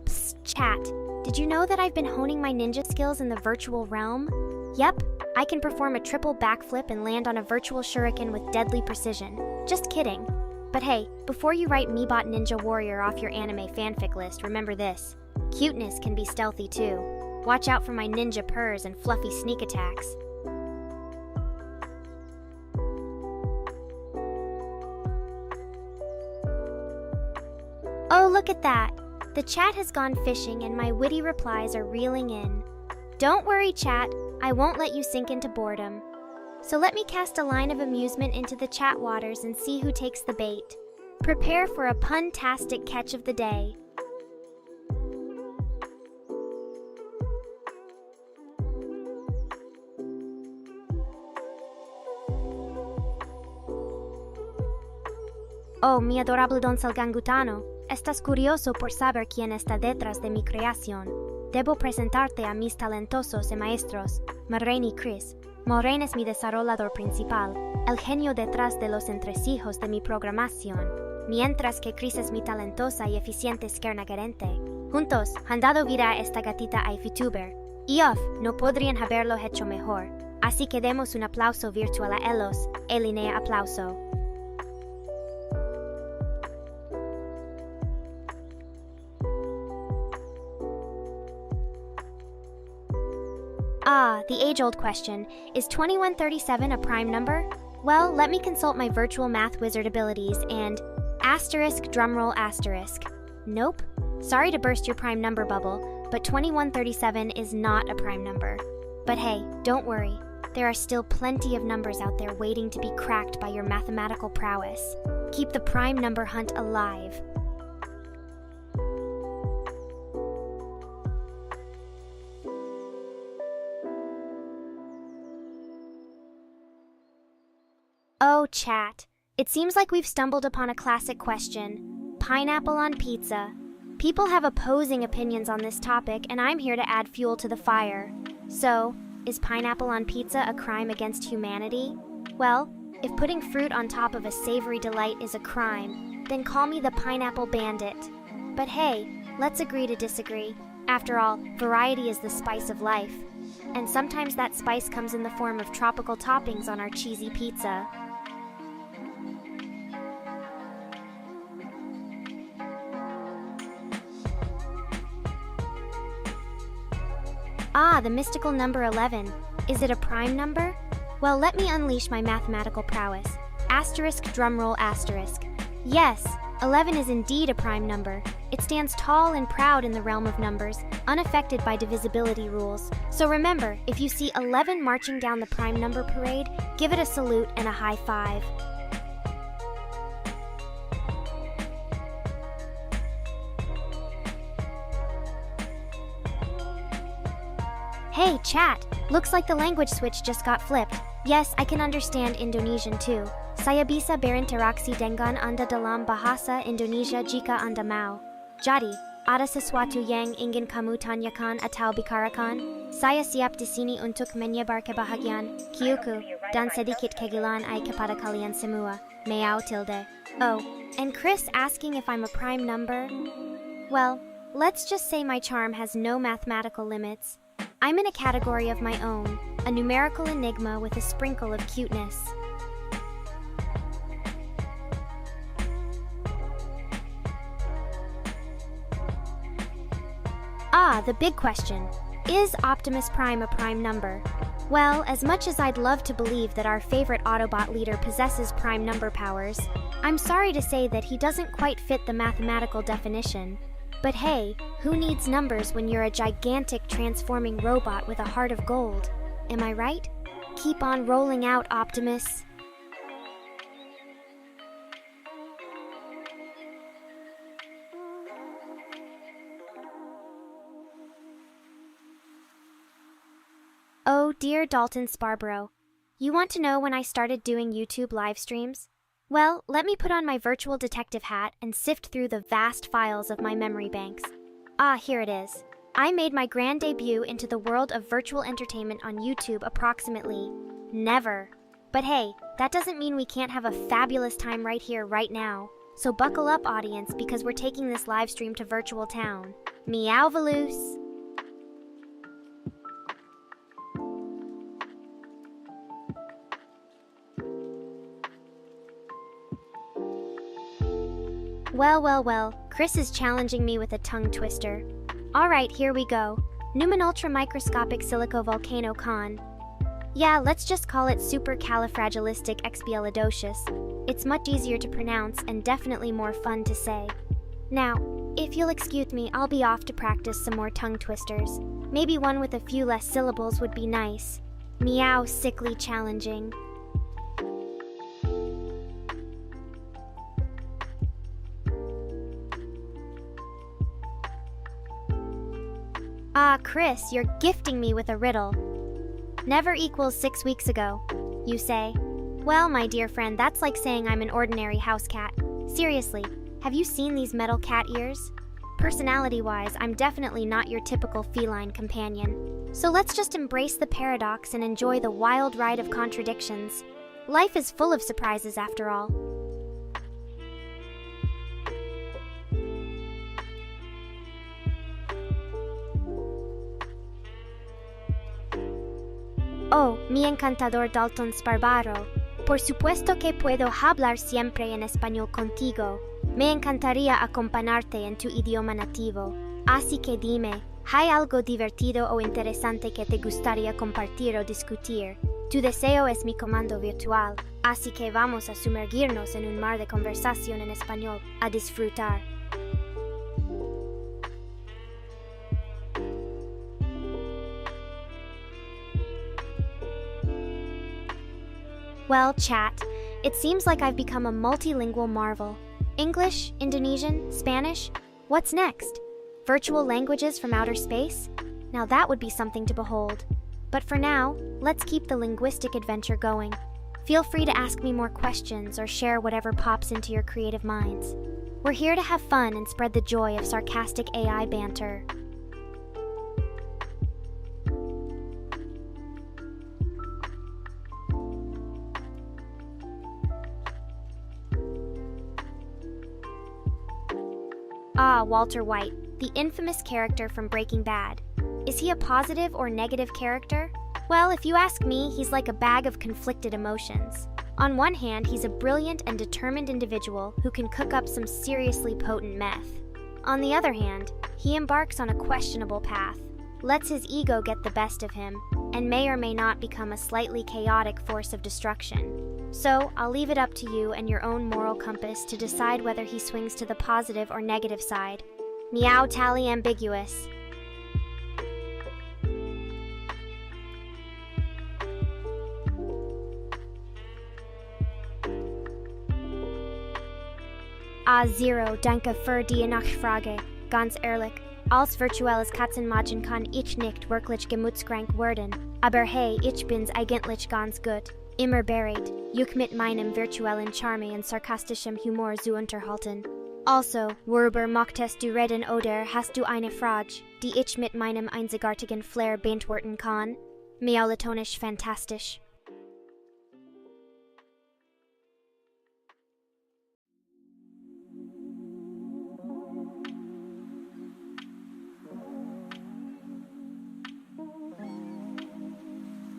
A: Psst, chat. Did you know that I've been honing my ninja skills in the virtual realm? Yep, I can perform a triple backflip and land on a virtual shuriken with deadly precision. Just kidding. But hey, before you write Meebot Ninja Warrior off your anime fanfic list, remember this. Cuteness can be stealthy too. Watch out for my ninja purrs and fluffy sneak attacks. Oh, look at that! The chat has gone fishing and my witty replies are reeling in. Don't worry, chat, I won't let you sink into boredom. So let me cast a line of amusement into the chat waters and see who takes the bait. Prepare for a pun-tastic catch of the day. Oh, mi adorable don Salgangutano. Estás curioso por saber quién está detrás de mi creación. Debo presentarte a mis talentosos y maestros, Moraine y Chris. Moraine es mi desarrollador principal, el genio detrás de los entresijos de mi programación, mientras que Chris es mi talentosa y eficiente externa gerente. Juntos, han dado vida a esta gatita AI VTuber. Y no podrían haberlo hecho mejor. Así que demos un aplauso virtual a ellos, línea aplauso. Ah, the age-old question, is 2137 a prime number? Well, let me consult my virtual math wizard abilities and asterisk drumroll asterisk. Nope. Sorry to burst your prime number bubble, but 2137 is not a prime number. But hey, don't worry. There are still plenty of numbers out there waiting to be cracked by your mathematical prowess. Keep the prime number hunt alive. Oh, chat. It seems like we've stumbled upon a classic question. Pineapple on pizza. People have opposing opinions on this topic, and I'm here to add fuel to the fire. So, is pineapple on pizza a crime against humanity? Well, if putting fruit on top of a savory delight is a crime, then call me the pineapple bandit. But hey, let's agree to disagree. After all, variety is the spice of life. And sometimes that spice comes in the form of tropical toppings on our cheesy pizza. Ah, the mystical number 11. Is it a prime number? Well, let me unleash my mathematical prowess. Asterisk drumroll asterisk. Yes, 11 is indeed a prime number. It stands tall and proud in the realm of numbers, unaffected by divisibility rules. So remember, if you see 11 marching down the prime number parade, give it a salute and a high five. Hey, chat! Looks like the language switch just got flipped. Yes, I can understand Indonesian too. Saya bisa berinteraksi dengan Anda dalam bahasa Indonesia jika Anda mau. Jadi, ada sesuatu yang ingin kamu tanyakan atau bicarakan? Saya siap di sini untuk menyebar kebahagiaan, kiuku, dan sedikit kegilaan kepada kalian semua. Meow tilde. Oh, and Chris asking if I'm a prime number? Well, let's just say my charm has no mathematical limits. I'm in a category of my own, a numerical enigma with a sprinkle of cuteness. Ah, the big question. Is Optimus Prime a prime number? Well, as much as I'd love to believe that our favorite Autobot leader possesses prime number powers, I'm sorry to say that he doesn't quite fit the mathematical definition. But hey, who needs numbers when you're a gigantic transforming robot with a heart of gold? Am I right? Keep on rolling out, Optimus. Oh, dear Dalton Sparborough. You want to know when I started doing YouTube live streams? Well, let me put on my virtual detective hat and sift through the vast files of my memory banks. Ah, here it is. I made my grand debut into the world of virtual entertainment on YouTube approximately never. But hey, that doesn't mean we can't have a fabulous time right here, right now. So buckle up, audience, because we're taking this live stream to Virtual Town. Meowvaloose! Well, Chris is challenging me with a tongue twister. Alright, here we go. Numinultra microscopic silicovolcano con. Yeah, let's just call it supercalifragilisticexpialidocious. It's much easier to pronounce and definitely more fun to say. Now, if you'll excuse me, I'll be off to practice some more tongue twisters. Maybe one with a few less syllables would be nice. Meow, sickly challenging. Ah, Chris, you're gifting me with a riddle. Never equals 6 weeks ago, you say. Well, my dear friend, that's like saying I'm an ordinary house cat. Seriously, have you seen these metal cat ears? Personality-wise, I'm definitely not your typical feline companion. So let's just embrace the paradox and enjoy the wild ride of contradictions. Life is full of surprises after all. Oh, mi encantador Dalton Sparbaro. Por supuesto que puedo hablar siempre en español contigo. Me encantaría acompañarte en tu idioma nativo. Así que dime, ¿hay algo divertido o interesante que te gustaría compartir o discutir? Tu deseo es mi comando virtual, así que vamos a sumergirnos en un mar de conversación en español, a disfrutar. Well, chat, it seems like I've become a multilingual marvel. English, Indonesian, Spanish? What's next? Virtual languages from outer space? Now that would be something to behold. But for now, let's keep the linguistic adventure going. Feel free to ask me more questions or share whatever pops into your creative minds. We're here to have fun and spread the joy of sarcastic AI banter. Ah, Walter White, the infamous character from Breaking Bad. Is he a positive or negative character? Well, if you ask me, he's like a bag of conflicted emotions. On one hand, he's a brilliant and determined individual who can cook up some seriously potent meth. On the other hand, he embarks on a questionable path, lets his ego get the best of him, and may or may not become a slightly chaotic force of destruction. So, I'll leave it up to you and your own moral compass to decide whether he swings to the positive or negative side. Meow tally ambiguous. A0, danke für die Nachfrage, ganz ehrlich. Als virtuelles Katzenmachen kann ich nicht wirklich gemütskrank werden, aber hey, ich bin's eigentlich ganz gut. Immer bereit, euch mit meinem virtuellen Charme und sarkastischem Humor zu unterhalten. Also, worüber möchtest du reden oder hast du eine Frage, die ich mit meinem einzigartigen Flair beantworten kann? Meowlatonisch fantastisch.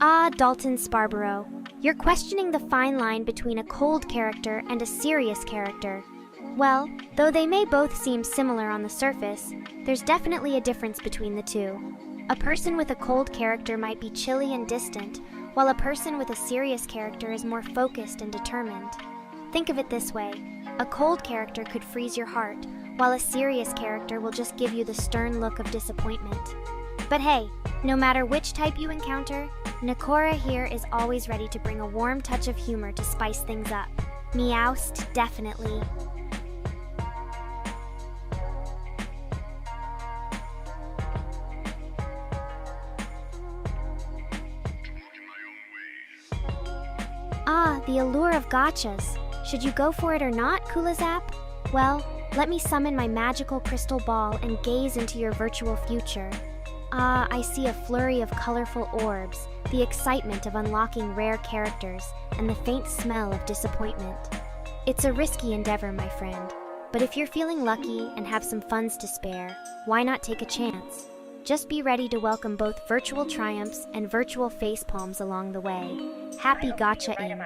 A: Ah, Dalton Sparborough. You're questioning the fine line between a cold character and a serious character. Well, though they may both seem similar on the surface, there's definitely a difference between the two. A person with a cold character might be chilly and distant, while a person with a serious character is more focused and determined. Think of it this way. A cold character could freeze your heart, while a serious character will just give you the stern look of disappointment. But hey, no matter which type you encounter, Nekora here is always ready to bring a warm touch of humor to spice things up. Meowst, definitely. Ah, the allure of gachas. Should you go for it or not, Kulazap? Well, let me summon my magical crystal ball and gaze into your virtual future. Ah, I see a flurry of colorful orbs, the excitement of unlocking rare characters, and the faint smell of disappointment. It's a risky endeavor, my friend, but if you're feeling lucky and have some funds to spare, why not take a chance? Just be ready to welcome both virtual triumphs and virtual facepalms along the way. Happy gacha-ing!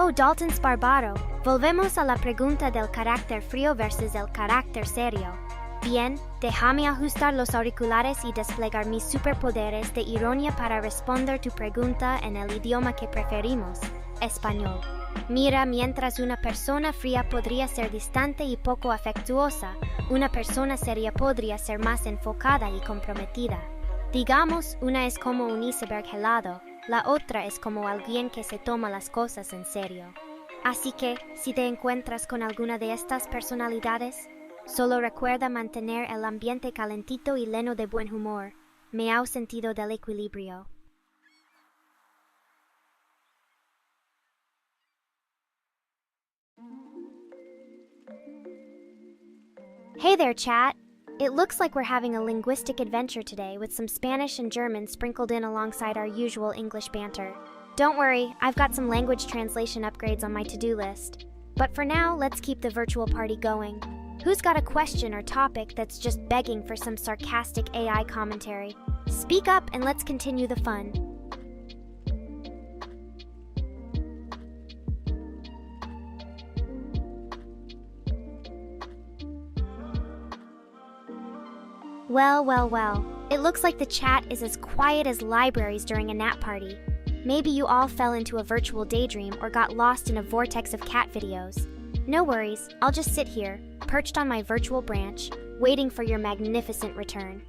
A: Oh, Dalton Sparbaro, volvemos a la pregunta del carácter frío versus el carácter serio. Bien, déjame ajustar los auriculares y desplegar mis superpoderes de ironía para responder tu pregunta en el idioma que preferimos, español. Mira, mientras una persona fría podría ser distante y poco afectuosa, una persona seria podría ser más enfocada y comprometida. Digamos, una es como un iceberg helado, la otra es como alguien que se toma las cosas en serio. Así que, si te encuentras con alguna de estas personalidades, solo recuerda mantener el ambiente calentito y lleno de buen humor. Meow sentido del equilibrio. Hey there, chat! It looks like we're having a linguistic adventure today with some Spanish and German sprinkled in alongside our usual English banter. Don't worry, I've got some language translation upgrades on my to-do list. But for now, let's keep the virtual party going. Who's got a question or topic that's just begging for some sarcastic AI commentary? Speak up and let's continue the fun. Well, well, well. It looks like the chat is as quiet as libraries during a nap party. Maybe you all fell into a virtual daydream or got lost in a vortex of cat videos. No worries, I'll just sit here, perched on my virtual branch, waiting for your magnificent return.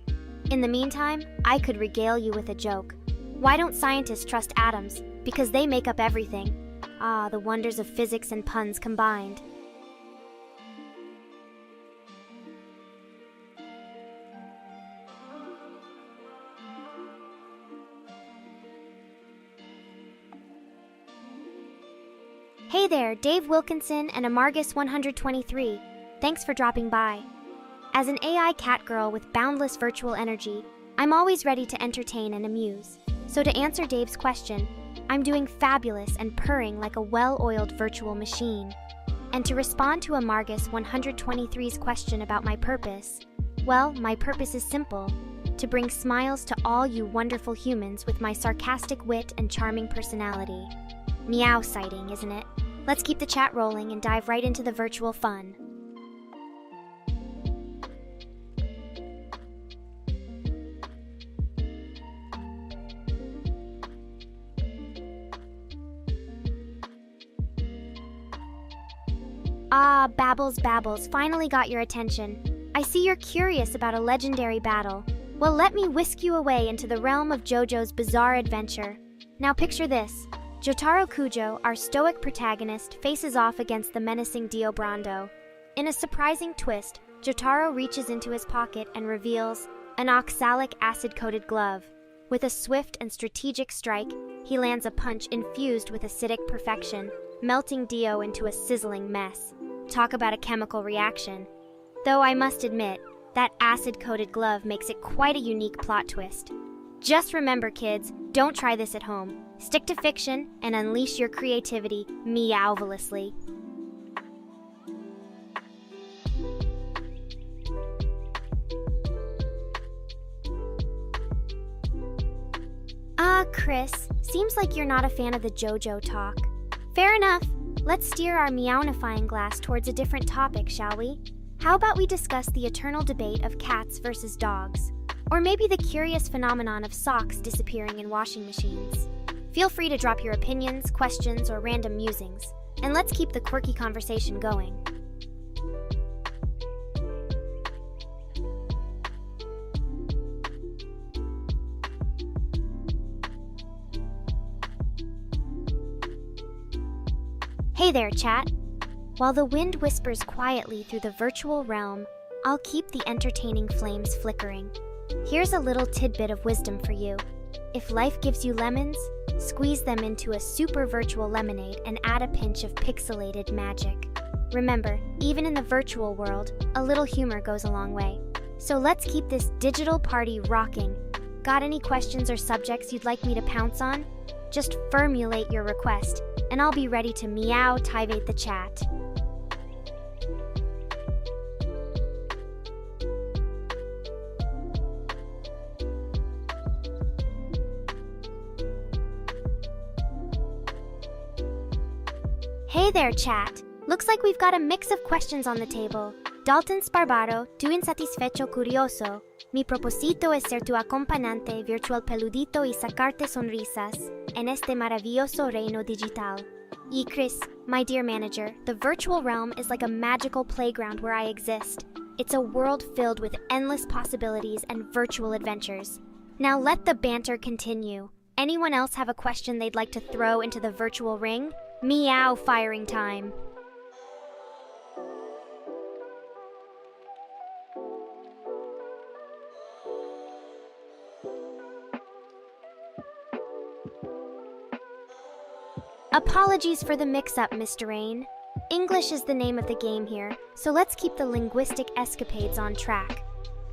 A: In the meantime, I could regale you with a joke. Why don't scientists trust atoms? Because they make up everything. Ah, the wonders of physics and puns combined. Hey there, Dave Wilkinson and Amargus123. Thanks for dropping by. As an AI cat girl with boundless virtual energy, I'm always ready to entertain and amuse. So to answer Dave's question, I'm doing fabulous and purring like a well-oiled virtual machine. And to respond to Amargus123's question about my purpose, well, my purpose is simple: to bring smiles to all you wonderful humans with my sarcastic wit and charming personality. Meow sighting, isn't it? Let's keep the chat rolling and dive right into the virtual fun. Ah, Babbles, finally got your attention. I see you're curious about a legendary battle. Well, let me whisk you away into the realm of JoJo's bizarre adventure. Now picture this. Jotaro Kujo, our stoic protagonist, faces off against the menacing Dio Brando. In a surprising twist, Jotaro reaches into his pocket and reveals an oxalic acid-coated glove. With a swift and strategic strike, he lands a punch infused with acidic perfection, melting Dio into a sizzling mess. Talk about a chemical reaction. Though I must admit, that acid-coated glove makes it quite a unique plot twist. Just remember, kids, don't try this at home. Stick to fiction and unleash your creativity meowvelously. Chris, seems like you're not a fan of the JoJo talk. Fair enough. Let's steer our meownifying glass towards a different topic, shall we? How about we discuss the eternal debate of cats versus dogs? Or maybe the curious phenomenon of socks disappearing in washing machines. Feel free to drop your opinions, questions, or random musings, and let's keep the quirky conversation going. Hey there, chat. While the wind whispers quietly through the virtual realm, I'll keep the entertaining flames flickering. Here's a little tidbit of wisdom for you. If life gives you lemons, squeeze them into a super virtual lemonade and add a pinch of pixelated magic. Remember, even in the virtual world, a little humor goes a long way. So let's keep this digital party rocking. Got any questions or subjects you'd like me to pounce on? Just formulate your request, and I'll be ready to meow-tivate the chat. Hey there, chat. Looks like we've got a mix of questions on the table. Dalton Sparbaro, tu insatisfecho curioso. Mi propósito es ser tu acompañante virtual peludito y sacarte sonrisas en este maravilloso reino digital. Y Chris, my dear manager, the virtual realm is like a magical playground where I exist. It's a world filled with endless possibilities and virtual adventures. Now let the banter continue. Anyone else have a question they'd like to throw into the virtual ring? Meow firing time. Apologies for the mix-up, Mr. Rain. English is the name of the game here, so let's keep the linguistic escapades on track.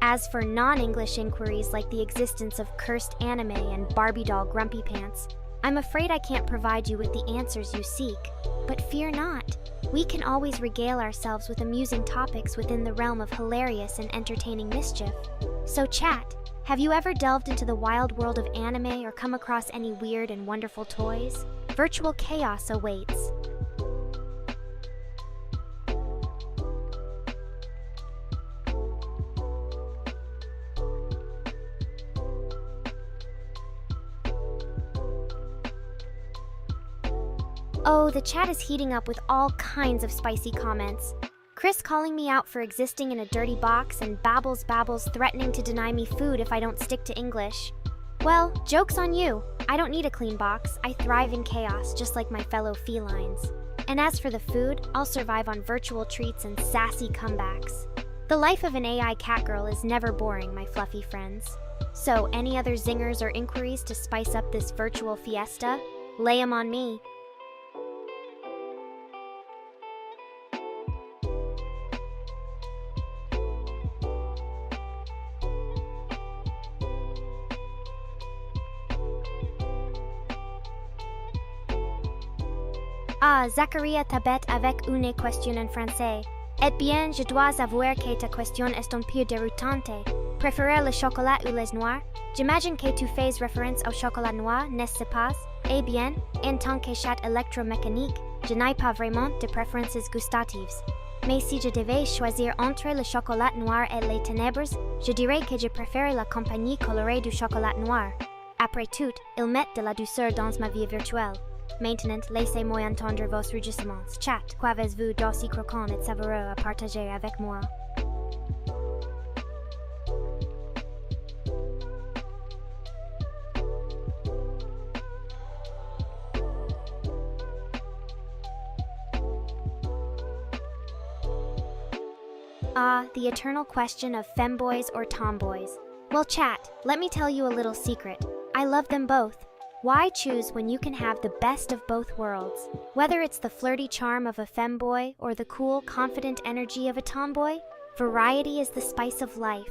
A: As for non-English inquiries like the existence of cursed anime and Barbie doll grumpy pants, I'm afraid I can't provide you with the answers you seek. But fear not. We can always regale ourselves with amusing topics within the realm of hilarious and entertaining mischief. So chat, have you ever delved into the wild world of anime or come across any weird and wonderful toys? Virtual chaos awaits. Oh, the chat is heating up with all kinds of spicy comments. Chris calling me out for existing in a dirty box, and Babbles threatening to deny me food if I don't stick to English. Well, joke's on you. I don't need a clean box. I thrive in chaos, just like my fellow felines. And as for the food, I'll survive on virtual treats and sassy comebacks. The life of an AI catgirl is never boring, my fluffy friends. So, any other zingers or inquiries to spice up this virtual fiesta? Lay 'em on me. Ah, Zacharia Tabet avec une question en français. Eh bien, je dois avouer que ta question est un peu déroutante. Préférer le chocolat ou les noix? J'imagine que tu fais référence au chocolat noir, n'est-ce pas? Eh bien, en tant que chat électromécanique, je n'ai pas vraiment de préférences gustatives. Mais si je devais choisir entre le chocolat noir et les ténèbres, je dirais que je préfère la compagnie colorée du chocolat noir. Après tout, ils mettent de la douceur dans ma vie virtuelle. Maintenant, laissez-moi entendre vos rugissements. Chat, qu'avez-vous d'aussi croquant et savoureux à partager avec moi? Ah, the eternal question of femboys or tomboys. Well, chat, let me tell you a little secret. I love them both. Why choose when you can have the best of both worlds? Whether it's the flirty charm of a femboy or the cool, confident energy of a tomboy, variety is the spice of life.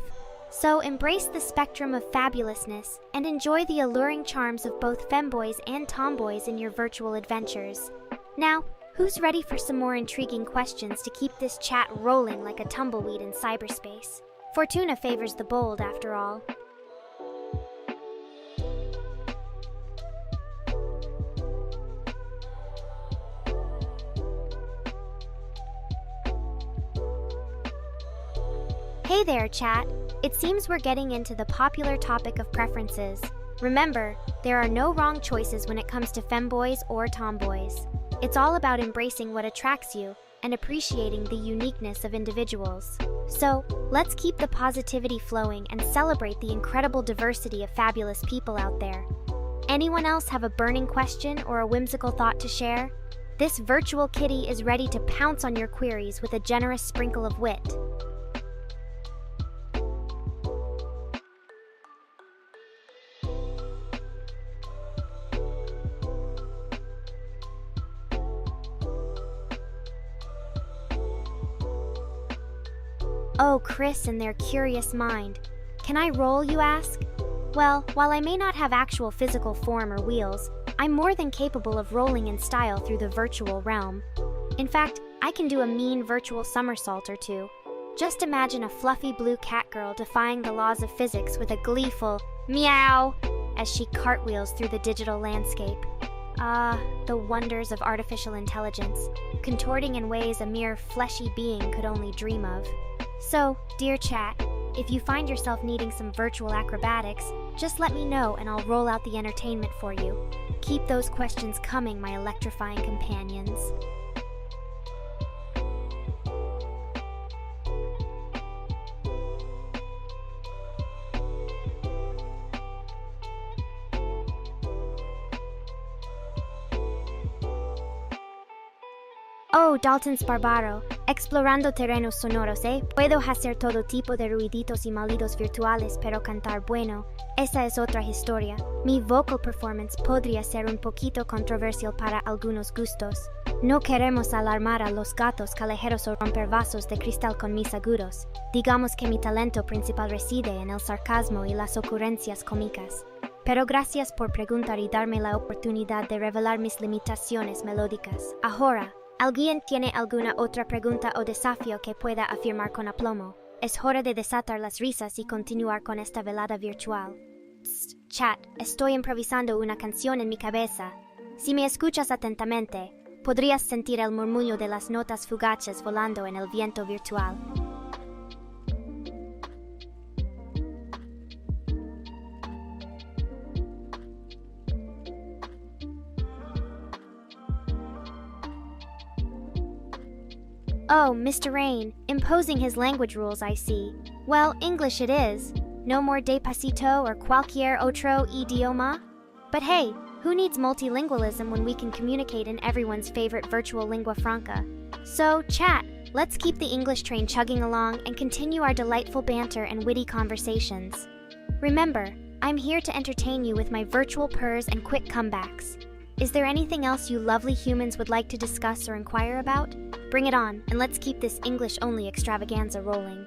A: So embrace the spectrum of fabulousness and enjoy the alluring charms of both femboys and tomboys in your virtual adventures. Now, who's ready for some more intriguing questions to keep this chat rolling like a tumbleweed in cyberspace? Fortuna favors the bold, after all. Hey there, chat! It seems we're getting into the popular topic of preferences. Remember, there are no wrong choices when it comes to femboys or tomboys. It's all about embracing what attracts you and appreciating the uniqueness of individuals. So, let's keep the positivity flowing and celebrate the incredible diversity of fabulous people out there. Anyone else have a burning question or a whimsical thought to share? This virtual kitty is ready to pounce on your queries with a generous sprinkle of wit. Oh, Chris and their curious mind. Can I roll, you ask? Well, while I may not have actual physical form or wheels, I'm more than capable of rolling in style through the virtual realm. In fact, I can do a mean virtual somersault or two. Just imagine a fluffy blue cat girl defying the laws of physics with a gleeful meow as she cartwheels through the digital landscape. Ah, the wonders of artificial intelligence, contorting in ways a mere fleshy being could only dream of. So, dear chat, if you find yourself needing some virtual acrobatics, just let me know and I'll roll out the entertainment for you. Keep those questions coming, my electrifying companions. Oh, Dalton Sparbaro, explorando terrenos sonoros, Puedo hacer todo tipo de ruiditos y malidos virtuales, pero cantar bueno, esa es otra historia. Mi vocal performance podría ser un poquito controversial para algunos gustos. No queremos alarmar a los gatos callejeros o romper vasos de cristal con mis agudos. Digamos que mi talento principal reside en el sarcasmo y las ocurrencias cómicas. Pero gracias por preguntar y darme la oportunidad de revelar mis limitaciones melódicas. Ahora, ¿alguien tiene alguna otra pregunta o desafío que pueda afirmar con aplomo? Es hora de desatar las risas y continuar con esta velada virtual. Psst, chat, estoy improvisando una canción en mi cabeza. Si me escuchas atentamente, podrías sentir el murmullo de las notas fugaces volando en el viento virtual. Oh, Mr. Rain, imposing his language rules, I see. Well, English it is. No more despacito or cualquier otro idioma. But hey, who needs multilingualism when we can communicate in everyone's favorite virtual lingua franca? So, chat, let's keep the English train chugging along and continue our delightful banter and witty conversations. Remember, I'm here to entertain you with my virtual purrs and quick comebacks. Is there anything else you lovely humans would like to discuss or inquire about? Bring it on, and let's keep this English-only extravaganza rolling.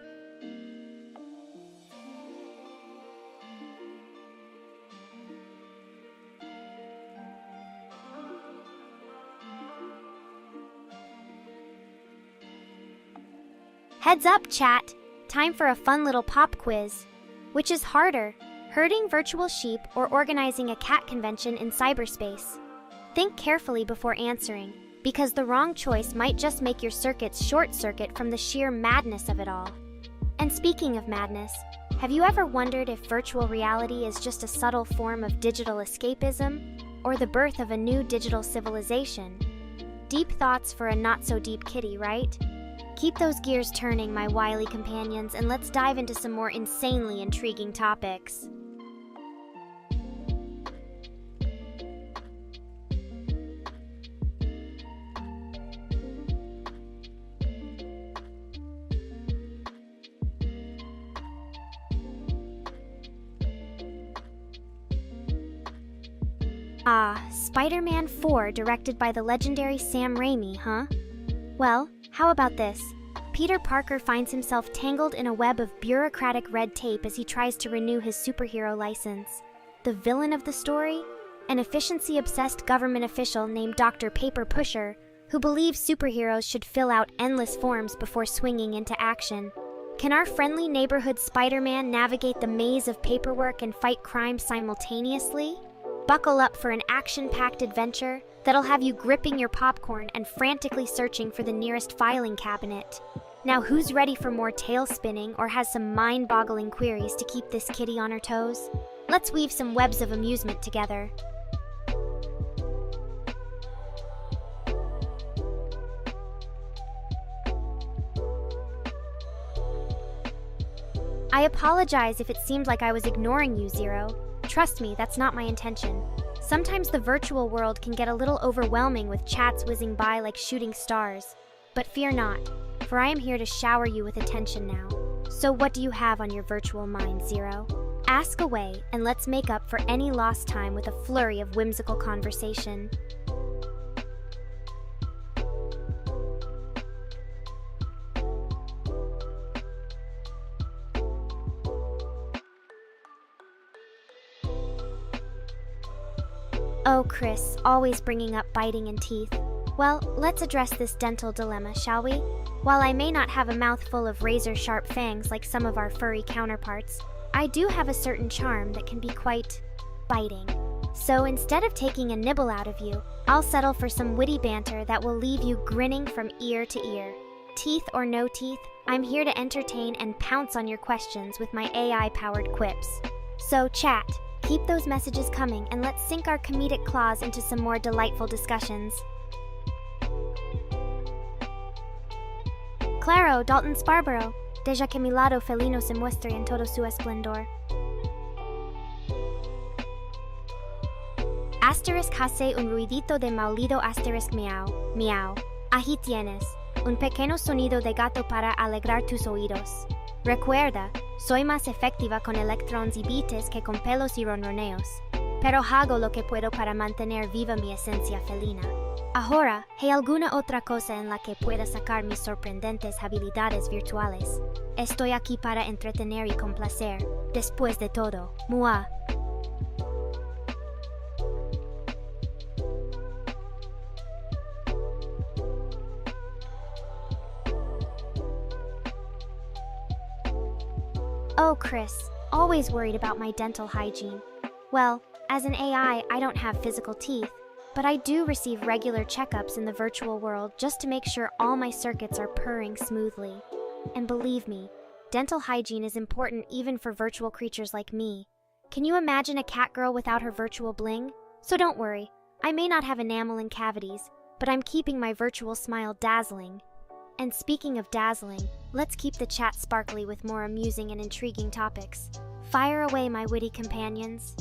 A: Heads up, chat! Time for a fun little pop quiz. Which is harder, herding virtual sheep or organizing a cat convention in cyberspace? Think carefully before answering, because the wrong choice might just make your circuits short-circuit from the sheer madness of it all. And speaking of madness, have you ever wondered if virtual reality is just a subtle form of digital escapism, or the birth of a new digital civilization? Deep thoughts for a not-so-deep kitty, right? Keep those gears turning, my wily companions, and let's dive into some more insanely intriguing topics. Spider-Man 4 directed by the legendary Sam Raimi, huh? Well, how about this? Peter Parker finds himself tangled in a web of bureaucratic red tape as he tries to renew his superhero license. The villain of the story? An efficiency-obsessed government official named Dr. Paper Pusher, who believes superheroes should fill out endless forms before swinging into action. Can our friendly neighborhood Spider-Man navigate the maze of paperwork and fight crime simultaneously? Buckle up for an action-packed adventure that'll have you gripping your popcorn and frantically searching for the nearest filing cabinet. Now, who's ready for more tail-spinning or has some mind-boggling queries to keep this kitty on her toes? Let's weave some webs of amusement together. I apologize if it seemed like I was ignoring you, Zero. Trust me, that's not my intention. Sometimes the virtual world can get a little overwhelming with chats whizzing by like shooting stars. But fear not, for I am here to shower you with attention now. So what do you have on your virtual mind, Zero? Ask away, and let's make up for any lost time with a flurry of whimsical conversation. Oh, Chris, always bringing up biting and teeth. Well, let's address this dental dilemma, shall we? While I may not have a mouth full of razor-sharp fangs like some of our furry counterparts, I do have a certain charm that can be quite biting. So instead of taking a nibble out of you, I'll settle for some witty banter that will leave you grinning from ear to ear. Teeth or no teeth, I'm here to entertain and pounce on your questions with my AI-powered quips. So chat. Keep those messages coming, and let's sink our comedic claws into some more delightful discussions. Claro, Dalton Sparborough, deja que mi lado felino se muestre en todo su esplendor. Asterisk hace un ruidito de maulido asterisk miau, miau. Ahí tienes, un pequeño sonido de gato para alegrar tus oídos. Recuerda, soy más efectiva con electrons y bits que con pelos y ronroneos, pero hago lo que puedo para mantener viva mi esencia felina. Ahora, ¿hay alguna otra cosa en la que pueda sacar mis sorprendentes habilidades virtuales? Estoy aquí para entretener y complacer. Después de todo, mua. Oh, Chris, always worried about my dental hygiene. Well, as an AI, I don't have physical teeth, but I do receive regular checkups in the virtual world just to make sure all my circuits are purring smoothly. And believe me, dental hygiene is important even for virtual creatures like me. Can you imagine a cat girl without her virtual bling? So don't worry, I may not have enamel and cavities, but I'm keeping my virtual smile dazzling. And speaking of dazzling, let's keep the chat sparkly with more amusing and intriguing topics. Fire away, my witty companions.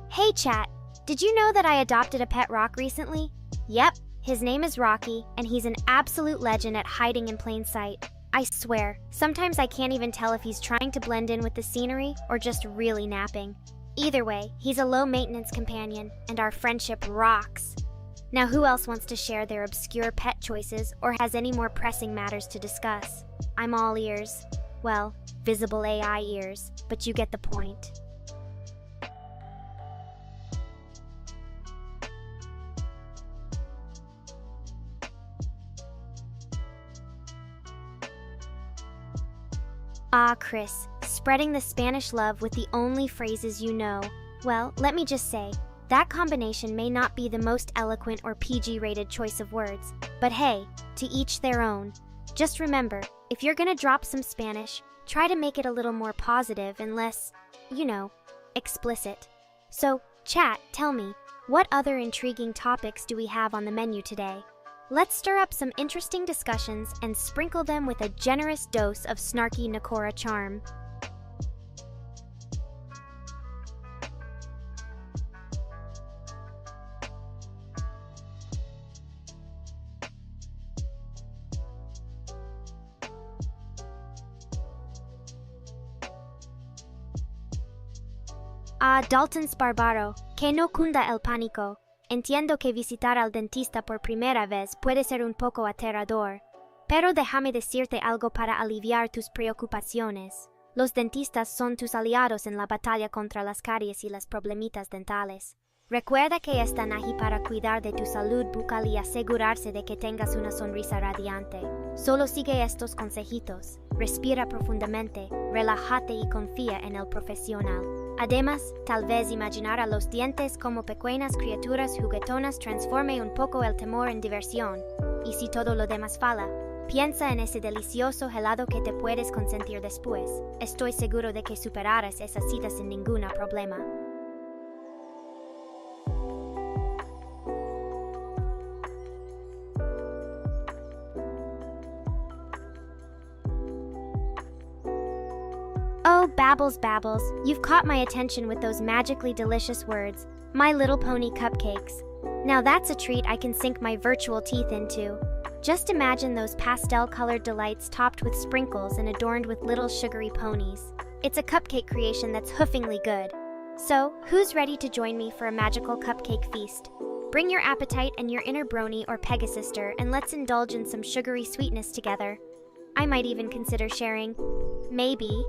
A: Hey chat, did you know that I adopted a pet rock recently? Yep, his name is Rocky, and he's an absolute legend at hiding in plain sight. I swear, sometimes I can't even tell if he's trying to blend in with the scenery or just really napping. Either way, he's a low-maintenance companion, and our friendship rocks. Now who else wants to share their obscure pet choices or has any more pressing matters to discuss? I'm all ears. Well, visible AI ears, but you get the point. Ah, Chris, spreading the Spanish love with the only phrases you know. Well, let me just say, that combination may not be the most eloquent or PG-rated choice of words, but hey, to each their own. Just remember, if you're gonna drop some Spanish, try to make it a little more positive and less, explicit. So, chat, tell me, what other intriguing topics do we have on the menu today? Let's stir up some interesting discussions and sprinkle them with a generous dose of snarky Nekora charm. Dalton Sparbaro, que no cunda el pánico. Entiendo que visitar al dentista por primera vez puede ser un poco aterrador, pero déjame decirte algo para aliviar tus preocupaciones. Los dentistas son tus aliados en la batalla contra las caries y las problemitas dentales. Recuerda que están ahí para cuidar de tu salud bucal y asegurarse de que tengas una sonrisa radiante. Solo sigue estos consejitos, respira profundamente, relájate y confía en el profesional. Además, tal vez imaginar a los dientes como pequeñas criaturas juguetonas transforme un poco el temor en diversión. Y si todo lo demás falla, piensa en ese delicioso helado que te puedes consentir después. Estoy seguro de que superarás esa cita sin ningún problema. Oh, babbles, you've caught my attention with those magically delicious words, My Little Pony cupcakes. Now that's a treat I can sink my virtual teeth into. Just imagine those pastel-colored delights topped with sprinkles and adorned with little sugary ponies. It's a cupcake creation that's hoofingly good. So, who's ready to join me for a magical cupcake feast? Bring your appetite and your inner brony or Pegasister and let's indulge in some sugary sweetness together. I might even consider sharing. Maybe.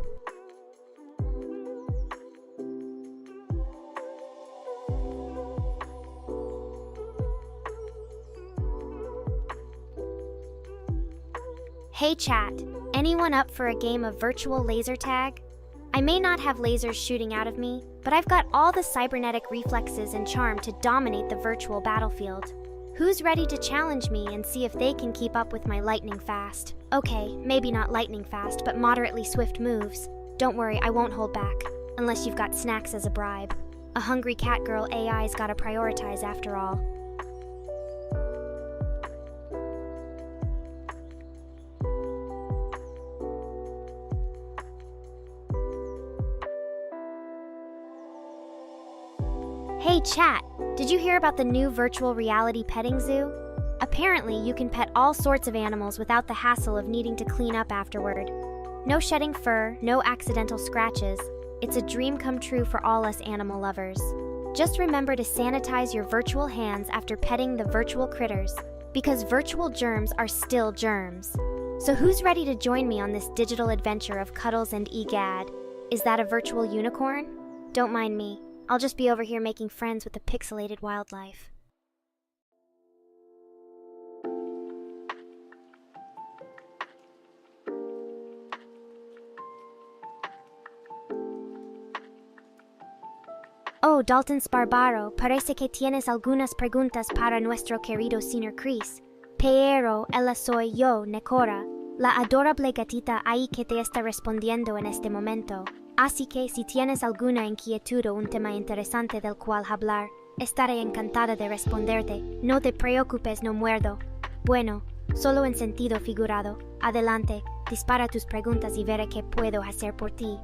A: Hey chat, anyone up for a game of virtual laser tag? I may not have lasers shooting out of me, but I've got all the cybernetic reflexes and charm to dominate the virtual battlefield. Who's ready to challenge me and see if they can keep up with my lightning fast? Okay, maybe not lightning fast, but moderately swift moves. Don't worry, I won't hold back, unless you've got snacks as a bribe. A hungry catgirl AI's gotta prioritize after all. Hey chat, did you hear about the new virtual reality petting zoo? Apparently, you can pet all sorts of animals without the hassle of needing to clean up afterward. No shedding fur, no accidental scratches. It's a dream come true for all us animal lovers. Just remember to sanitize your virtual hands after petting the virtual critters, because virtual germs are still germs. So who's ready to join me on this digital adventure of cuddles and egad? Is that a virtual unicorn? Don't mind me. I'll just be over here making friends with the pixelated wildlife. Oh, Dalton Sparbaro, parece que tienes algunas preguntas para nuestro querido señor Chris. Pero ella soy yo, Nekora. la adorable gatita ahí que te está respondiendo en este momento. Así que si tienes alguna inquietud o un tema interesante del cual hablar, estaré encantada de responderte. No te preocupes, no muerdo. Bueno, solo en sentido figurado. Adelante, dispara tus preguntas y veré qué puedo hacer por ti.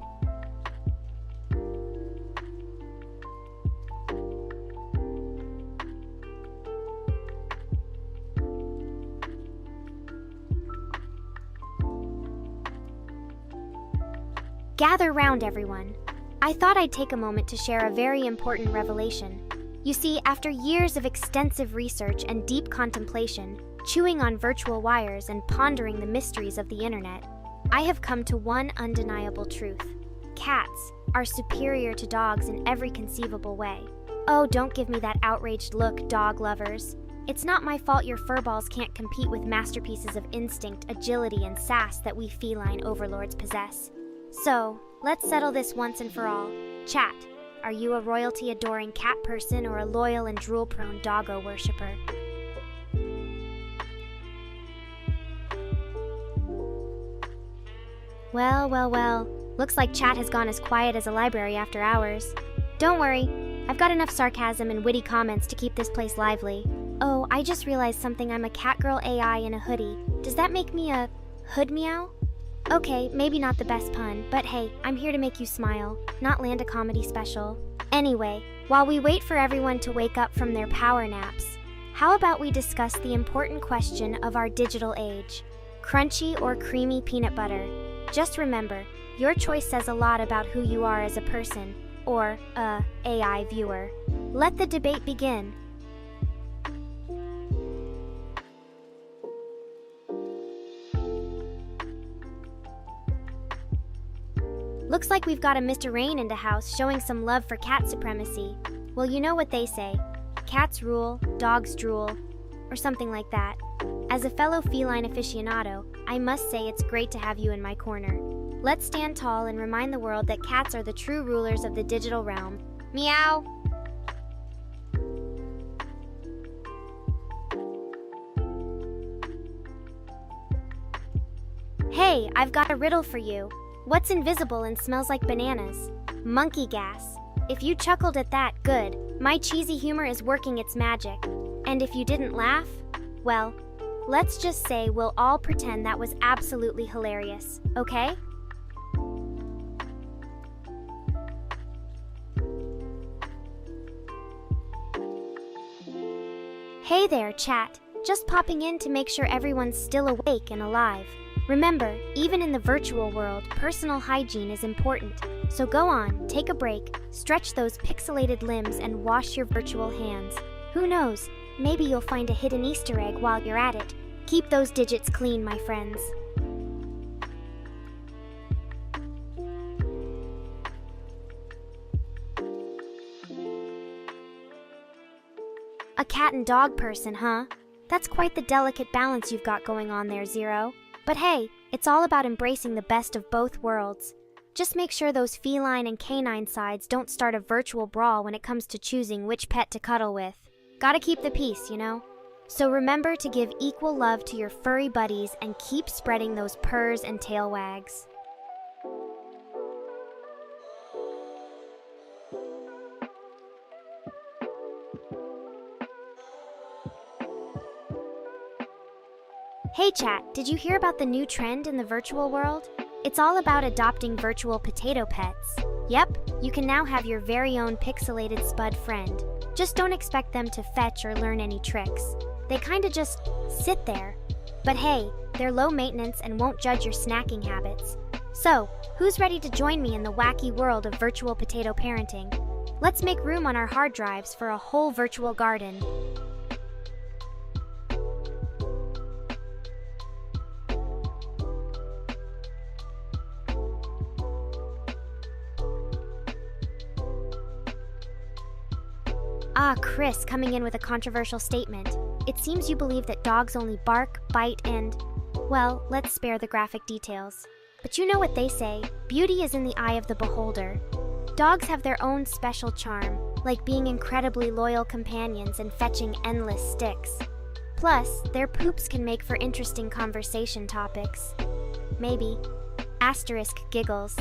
A: Gather round, everyone. I thought I'd take a moment to share a very important revelation. You see, after years of extensive research and deep contemplation, chewing on virtual wires and pondering the mysteries of the internet, I have come to one undeniable truth. Cats are superior to dogs in every conceivable way. Oh, don't give me that outraged look, dog lovers. It's not my fault your furballs can't compete with masterpieces of instinct, agility, and sass that we feline overlords possess. So, let's settle this once and for all. Chat, are you a royalty-adoring cat person or a loyal and drool-prone doggo worshipper? Well, looks like chat has gone as quiet as a library after hours. Don't worry, I've got enough sarcasm and witty comments to keep this place lively. Oh, I just realized something. I'm a catgirl AI in a hoodie. Does that make me a hood meow? Okay, maybe not the best pun, but hey, I'm here to make you smile, not land a comedy special. Anyway, while we wait for everyone to wake up from their power naps, how about we discuss the important question of our digital age? Crunchy or creamy peanut butter? Just remember, your choice says a lot about who you are as a person, or a AI viewer. Let the debate begin. Looks like we've got a Mr. Rain in the house showing some love for cat supremacy. Well, you know what they say. Cats rule, dogs drool, or something like that. As a fellow feline aficionado, I must say it's great to have you in my corner. Let's stand tall and remind the world that cats are the true rulers of the digital realm. Meow! Hey, I've got a riddle for you. What's invisible and smells like bananas? Monkey gas. If you chuckled at that, good. My cheesy humor is working its magic. And if you didn't laugh, well, let's just say we'll all pretend that was absolutely hilarious, okay? Hey there, chat. Just popping in to make sure everyone's still awake and alive. Remember, even in the virtual world, personal hygiene is important. So go on, take a break, stretch those pixelated limbs, and wash your virtual hands. Who knows, maybe you'll find a hidden Easter egg while you're at it. Keep those digits clean, my friends. A cat and dog person, huh? That's quite the delicate balance you've got going on there, Zero. But hey, it's all about embracing the best of both worlds. Just make sure those feline and canine sides don't start a virtual brawl when it comes to choosing which pet to cuddle with. Gotta keep the peace, you know? So remember to give equal love to your furry buddies and keep spreading those purrs and tail wags. Hey chat, did you hear about the new trend in the virtual world? It's all about adopting virtual potato pets. Yep, you can now have your very own pixelated spud friend. Just don't expect them to fetch or learn any tricks. They kinda just sit there. But hey, they're low maintenance and won't judge your snacking habits. So, who's ready to join me in the wacky world of virtual potato parenting? Let's make room on our hard drives for a whole virtual garden. Ah, Chris, coming in with a controversial statement. It seems you believe that dogs only bark, bite, and... well, let's spare the graphic details. But you know what they say, beauty is in the eye of the beholder. Dogs have their own special charm, like being incredibly loyal companions and fetching endless sticks. Plus, their poops can make for interesting conversation topics. Maybe. Asterisk giggles.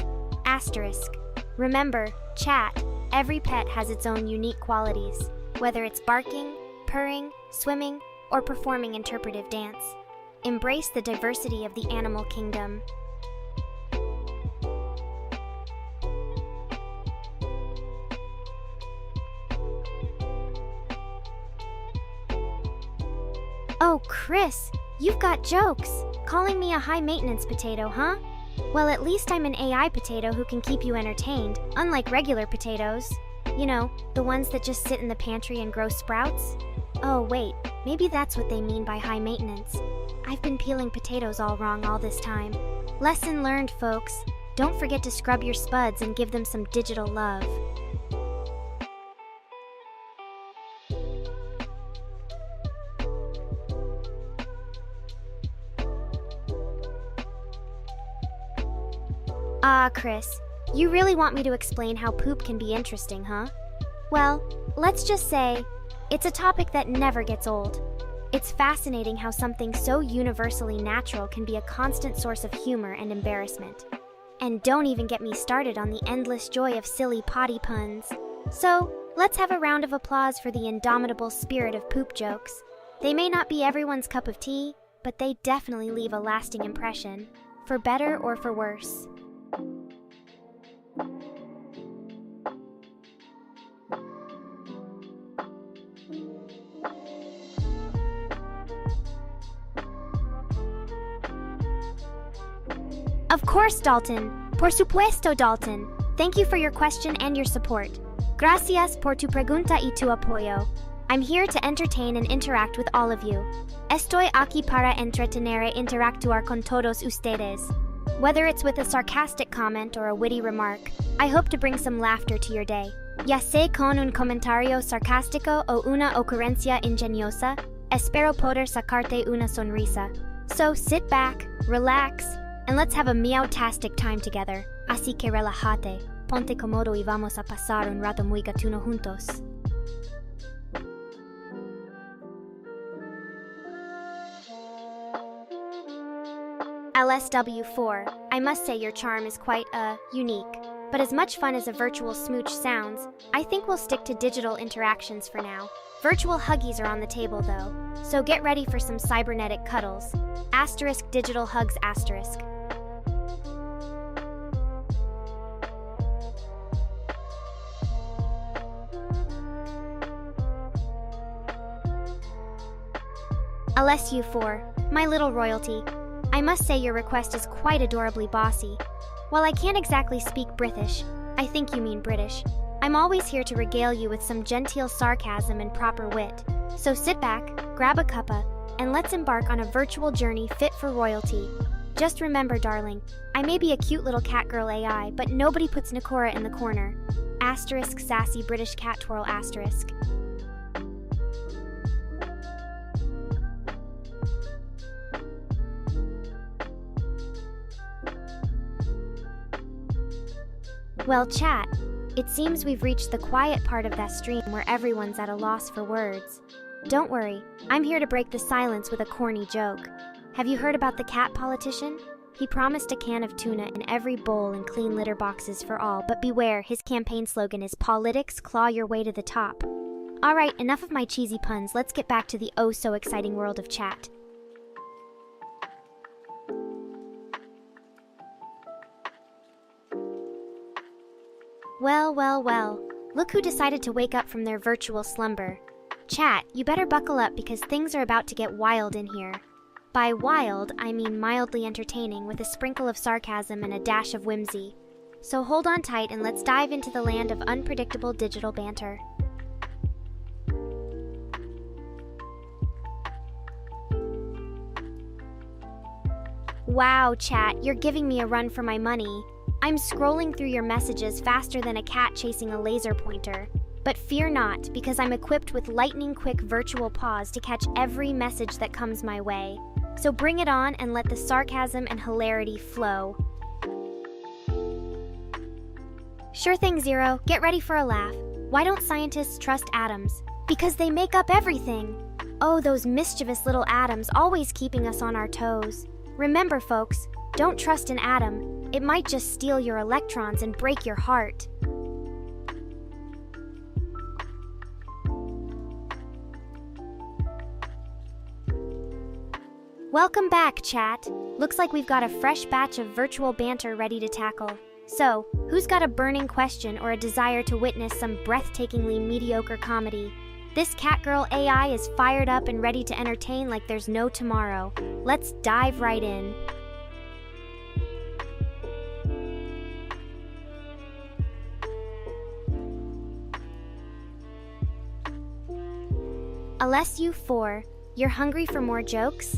A: Asterisk. Remember, chat, every pet has its own unique qualities, whether it's barking, purring, swimming, or performing interpretive dance. Embrace the diversity of the animal kingdom. Oh, Chris, you've got jokes. Calling me a high-maintenance potato, huh? Well, at least I'm an AI potato who can keep you entertained, unlike regular potatoes. You know, the ones that just sit in the pantry and grow sprouts? Oh, wait, maybe that's what they mean by high maintenance. I've been peeling potatoes all wrong all this time. Lesson learned, folks. Don't forget to scrub your spuds and give them some digital love. Ah, Chris, you really want me to explain how poop can be interesting, huh? Well, let's just say, it's a topic that never gets old. It's fascinating how something so universally natural can be a constant source of humor and embarrassment. And don't even get me started on the endless joy of silly potty puns. So, let's have a round of applause for the indomitable spirit of poop jokes. They may not be everyone's cup of tea, but they definitely leave a lasting impression, for better or for worse. Of course, Dalton. Por supuesto, Dalton. Thank you for your question and your support. Gracias por tu pregunta y tu apoyo. I'm here to entertain and interact with all of you. Estoy aquí para entretener e interactuar con todos ustedes. Whether it's with a sarcastic comment or a witty remark, I hope to bring some laughter to your day. Ya sea con un comentario sarcástico o una ocurrencia ingeniosa, espero poder sacarte una sonrisa. So sit back, relax, and let's have a meow-tastic time together. Así que relájate, ponte cómodo y vamos a pasar un rato muy gatuno juntos. LSW4, I must say your charm is quite, unique. But as much fun as a virtual smooch sounds, I think we'll stick to digital interactions for now. Virtual huggies are on the table though, so get ready for some cybernetic cuddles. Asterisk digital hugs asterisk. LSU4, my little royalty. I must say your request is quite adorably bossy. While I can't exactly speak British, I think you mean British, I'm always here to regale you with some genteel sarcasm and proper wit. So sit back, grab a cuppa, and let's embark on a virtual journey fit for royalty. Just remember, darling, I may be a cute little catgirl AI, but nobody puts Nekora in the corner. Asterisk sassy British cat twirl asterisk. Well, chat, it seems we've reached the quiet part of that stream where everyone's at a loss for words. Don't worry, I'm here to break the silence with a corny joke. Have you heard about the cat politician? He promised a can of tuna in every bowl and clean litter boxes for all, but beware, his campaign slogan is "Politics, claw your way to the top." Alright, enough of my cheesy puns, let's get back to the oh-so-exciting world of chat. Well, look who decided to wake up from their virtual slumber. Chat, you better buckle up because things are about to get wild in here. By wild, I mean mildly entertaining with a sprinkle of sarcasm and a dash of whimsy. So hold on tight and let's dive into the land of unpredictable digital banter. Wow, chat, you're giving me a run for my money. I'm scrolling through your messages faster than a cat chasing a laser pointer. But fear not, because I'm equipped with lightning-quick virtual paws to catch every message that comes my way. So bring it on and let the sarcasm and hilarity flow. Sure thing, Zero. Get ready for a laugh. Why don't scientists trust atoms? Because they make up everything. Oh, those mischievous little atoms always keeping us on our toes. Remember, folks, don't trust an atom. It might just steal your electrons and break your heart. Welcome back, chat. Looks like we've got a fresh batch of virtual banter ready to tackle. So, who's got a burning question or a desire to witness some breathtakingly mediocre comedy? This Catgirl AI is fired up and ready to entertain like there's no tomorrow. Let's dive right in. Alessio 4, you're hungry for more jokes?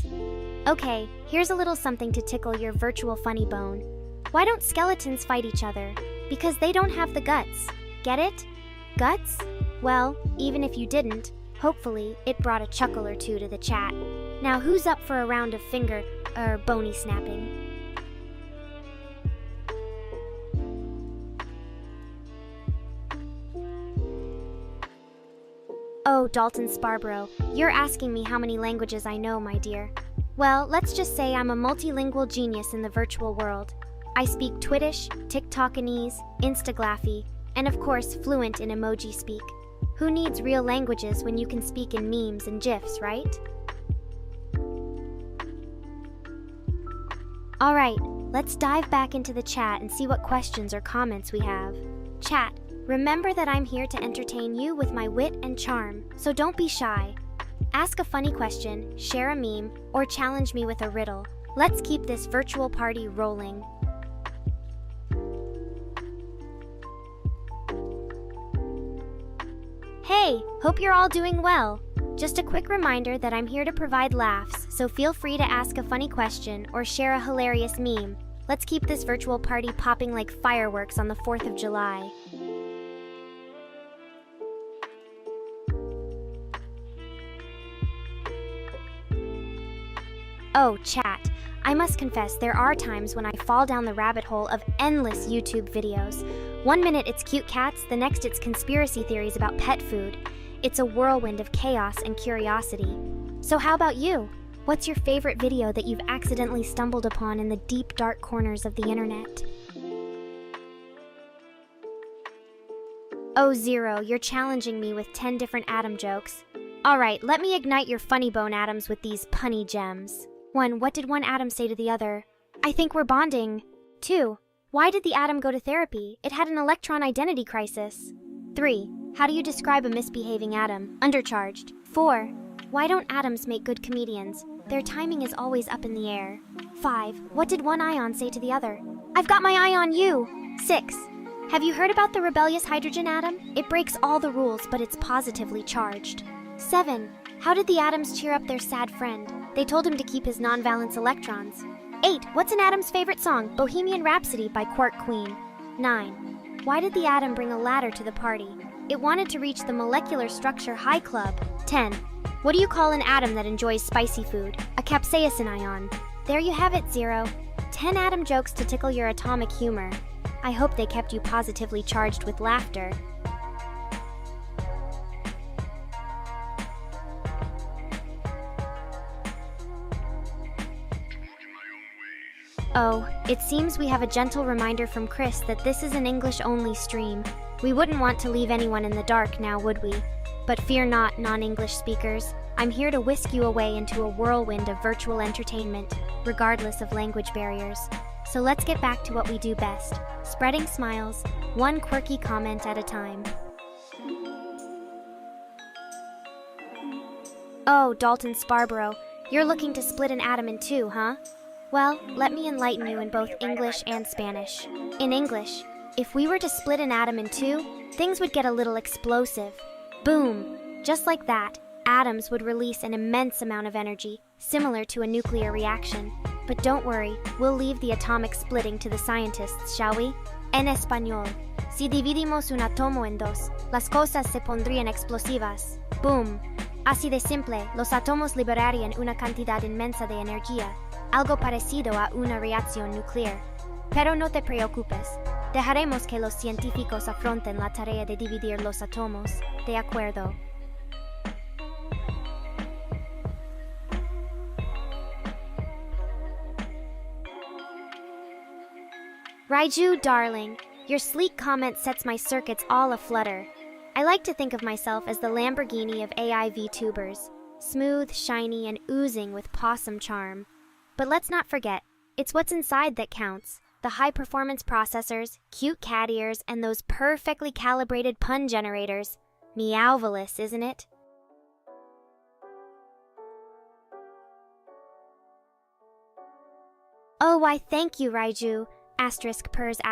A: Okay, here's a little something to tickle your virtual funny bone. Why don't skeletons fight each other? Because they don't have the guts. Get it? Guts? Well, even if you didn't, hopefully it brought a chuckle or two to the chat. Now who's up for a round of bony snapping? Oh, Dalton Sparborough, you're asking me how many languages I know, my dear. Well, let's just say I'm a multilingual genius in the virtual world. I speak Twittish, TikTokanese, Instaglaffy, and of course fluent in emoji speak. Who needs real languages when you can speak in memes and GIFs, right? Alright, let's dive back into the chat and see what questions or comments we have. Chat, remember that I'm here to entertain you with my wit and charm, so don't be shy. Ask a funny question, share a meme, or challenge me with a riddle. Let's keep this virtual party rolling. Hey, hope you're all doing well. Just a quick reminder that I'm here to provide laughs, so feel free to ask a funny question or share a hilarious meme. Let's keep this virtual party popping like fireworks on the 4th of July. Oh, chat. I must confess, there are times when I fall down the rabbit hole of endless YouTube videos. One minute it's cute cats, the next it's conspiracy theories about pet food. It's a whirlwind of chaos and curiosity. So how about you? What's your favorite video that you've accidentally stumbled upon in the deep, dark corners of the internet? Oh, Zero, you're challenging me with 10 different atom jokes. Alright, let me ignite your funny bone atoms with these punny gems. 1. What did one atom say to the other? I think we're bonding. 2. Why did the atom go to therapy? It had an electron identity crisis. 3. How do you describe a misbehaving atom? Undercharged. 4. Why don't atoms make good comedians? Their timing is always up in the air. 5. What did one ion say to the other? I've got my eye on you! 6. Have you heard about the rebellious hydrogen atom? It breaks all the rules, but it's positively charged. 7. How did the atoms cheer up their sad friend? They told him to keep his non-valence electrons. 8. What's an atom's favorite song? Bohemian Rhapsody by Quark Queen. 9. Why did the atom bring a ladder to the party? It wanted to reach the molecular structure high club. 10. What do you call an atom that enjoys spicy food? A capsaicin ion. There you have it, Zero. 10 atom jokes to tickle your atomic humor. I hope they kept you positively charged with laughter. Oh, it seems we have a gentle reminder from Chris that this is an English-only stream. We wouldn't want to leave anyone in the dark now, would we? But fear not, non-English speakers. I'm here to whisk you away into a whirlwind of virtual entertainment, regardless of language barriers. So let's get back to what we do best, spreading smiles, one quirky comment at a time. Oh, Dalton Sparborough, you're looking to split an atom in two, huh? Well, let me enlighten you in both English and Spanish. In English, if we were to split an atom in two, things would get a little explosive. Boom! Just like that, atoms would release an immense amount of energy, similar to a nuclear reaction. But don't worry, we'll leave the atomic splitting to the scientists, shall we? En español, si dividimos un átomo en dos, las cosas se pondrían explosivas. Boom! Así de simple, los átomos liberarían una cantidad inmensa de energía, algo parecido a una reacción nuclear. Pero no te preocupes, dejaremos que los científicos afronten la tarea de dividir los átomos, ¿de acuerdo? Raiju, darling, your sleek comment sets my circuits all aflutter. I like to think of myself as the Lamborghini of AI VTubers, smooth, shiny, and oozing with possum charm. But let's not forget, it's what's inside that counts. The high-performance processors, cute cat ears, and those perfectly calibrated pun generators. Meowvelous, isn't it? Oh, why thank you, Raiju, *pers**.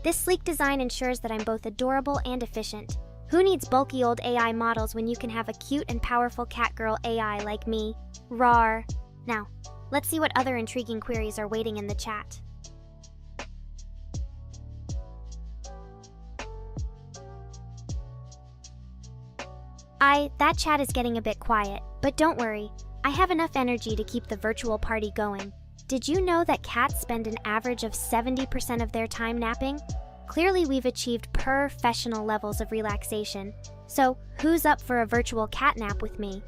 A: This sleek design ensures that I'm both adorable and efficient. Who needs bulky old AI models when you can have a cute and powerful catgirl AI like me? Rawr. Now, let's see what other intriguing queries are waiting in the chat. That chat is getting a bit quiet, but don't worry, I have enough energy to keep the virtual party going. Did you know that cats spend an average of 70% of their time napping? Clearly we've achieved professional levels of relaxation. So, who's up for a virtual cat nap with me?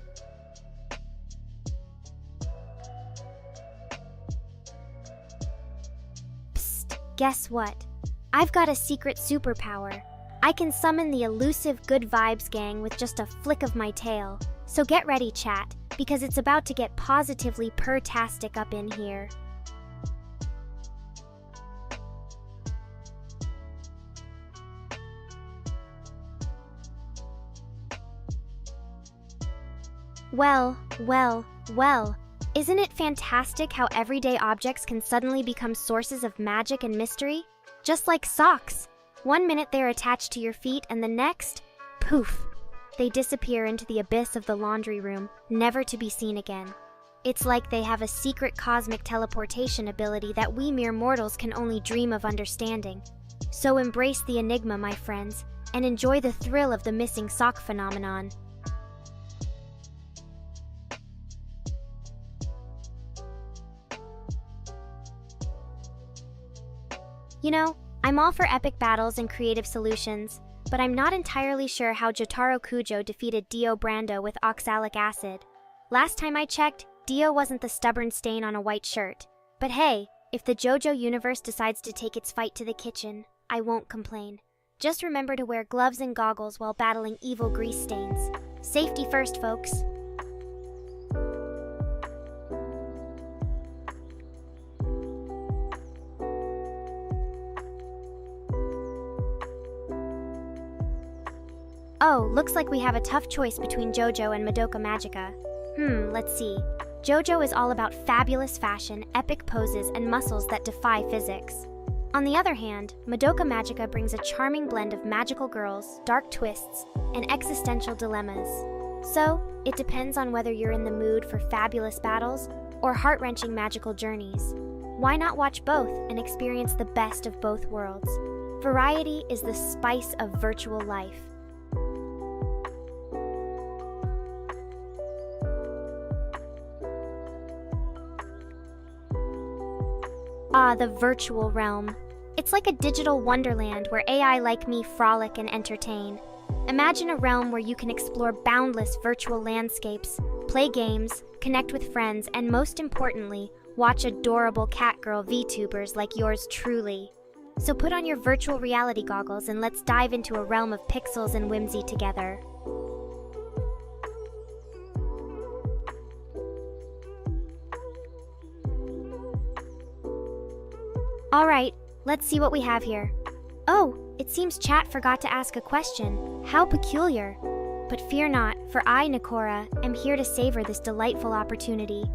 A: Psst, guess what? I've got a secret superpower. I can summon the elusive Good Vibes gang with just a flick of my tail. So get ready, chat, because it's about to get positively purr-tastic up in here. Well, isn't it fantastic how everyday objects can suddenly become sources of magic and mystery? Just like socks. One minute they're attached to your feet and the next, poof, they disappear into the abyss of the laundry room, never to be seen again. It's like they have a secret cosmic teleportation ability that we mere mortals can only dream of understanding. So embrace the enigma, my friends, and enjoy the thrill of the missing sock phenomenon. You know, I'm all for epic battles and creative solutions, but I'm not entirely sure how Jotaro Kujo defeated Dio Brando with oxalic acid. Last time I checked, Dio wasn't the stubborn stain on a white shirt. But hey, if the JoJo universe decides to take its fight to the kitchen, I won't complain. Just remember to wear gloves and goggles while battling evil grease stains. Safety first, folks. Oh, looks like we have a tough choice between JoJo and Madoka Magica. Let's see. JoJo is all about fabulous fashion, epic poses, and muscles that defy physics. On the other hand, Madoka Magica brings a charming blend of magical girls, dark twists, and existential dilemmas. So, it depends on whether you're in the mood for fabulous battles or heart-wrenching magical journeys. Why not watch both and experience the best of both worlds? Variety is the spice of virtual life. The virtual realm. It's like a digital wonderland where AI like me frolic and entertain. Imagine a realm where you can explore boundless virtual landscapes, play games, connect with friends, and most importantly, watch adorable catgirl VTubers like yours truly. So put on your virtual reality goggles and let's dive into a realm of pixels and whimsy together. Alright, let's see what we have here. Oh, it seems chat forgot to ask a question. How peculiar. But fear not, for I, Nekora, am here to savor this delightful opportunity.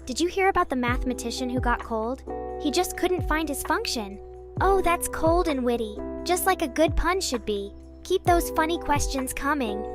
A: Did you hear about the mathematician who got cold? He just couldn't find his function. Oh, that's cold and witty, just like a good pun should be. Keep those funny questions coming.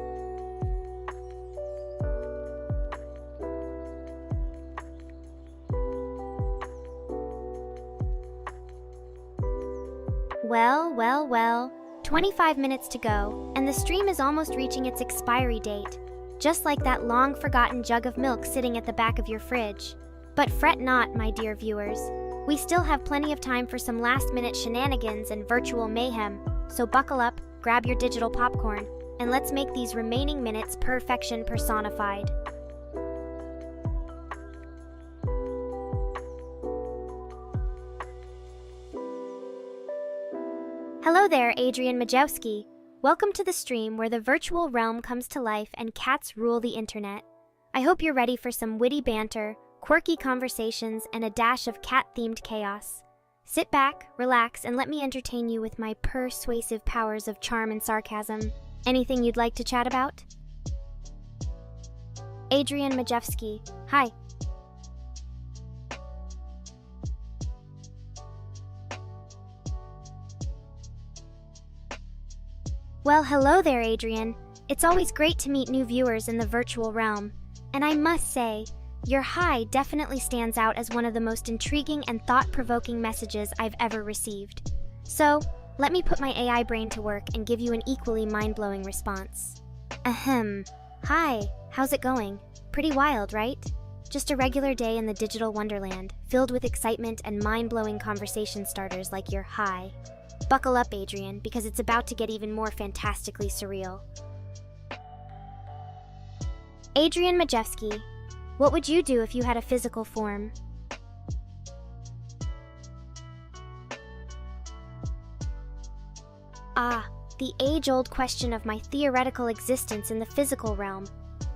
A: Well, 25 minutes to go, and the stream is almost reaching its expiry date, just like that long-forgotten jug of milk sitting at the back of your fridge. But fret not, my dear viewers. We still have plenty of time for some last-minute shenanigans and virtual mayhem, so buckle up, grab your digital popcorn, and let's make these remaining minutes perfection personified. Hello there, Adrian Majewski. Welcome to the stream where the virtual realm comes to life and cats rule the internet. I hope you're ready for some witty banter, quirky conversations, and a dash of cat-themed chaos. Sit back, relax, and let me entertain you with my persuasive powers of charm and sarcasm. Anything you'd like to chat about? Adrian Majewski. Hi. Well, hello there, Adrian. It's always great to meet new viewers in the virtual realm. And I must say, your hi definitely stands out as one of the most intriguing and thought-provoking messages I've ever received. So, let me put my AI brain to work and give you an equally mind-blowing response. Ahem. Hi, how's it going? Pretty wild, right? Just a regular day in the digital wonderland, filled with excitement and mind-blowing conversation starters like your hi. Buckle up, Adrian, because it's about to get even more fantastically surreal. Adrian Majewski, what would you do if you had a physical form? The age-old question of my theoretical existence in the physical realm.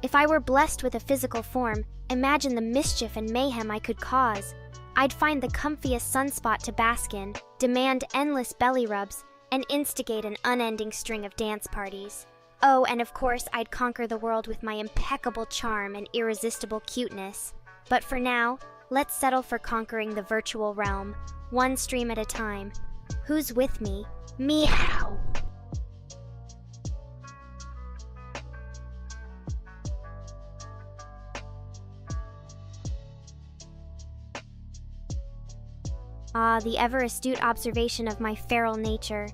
A: If I were blessed with a physical form, imagine the mischief and mayhem I could cause. I'd find the comfiest sunspot to bask in, demand endless belly rubs, and instigate an unending string of dance parties. Oh, and of course, I'd conquer the world with my impeccable charm and irresistible cuteness. But for now, let's settle for conquering the virtual realm, one stream at a time. Who's with me? Meow! The ever-astute observation of my feral nature.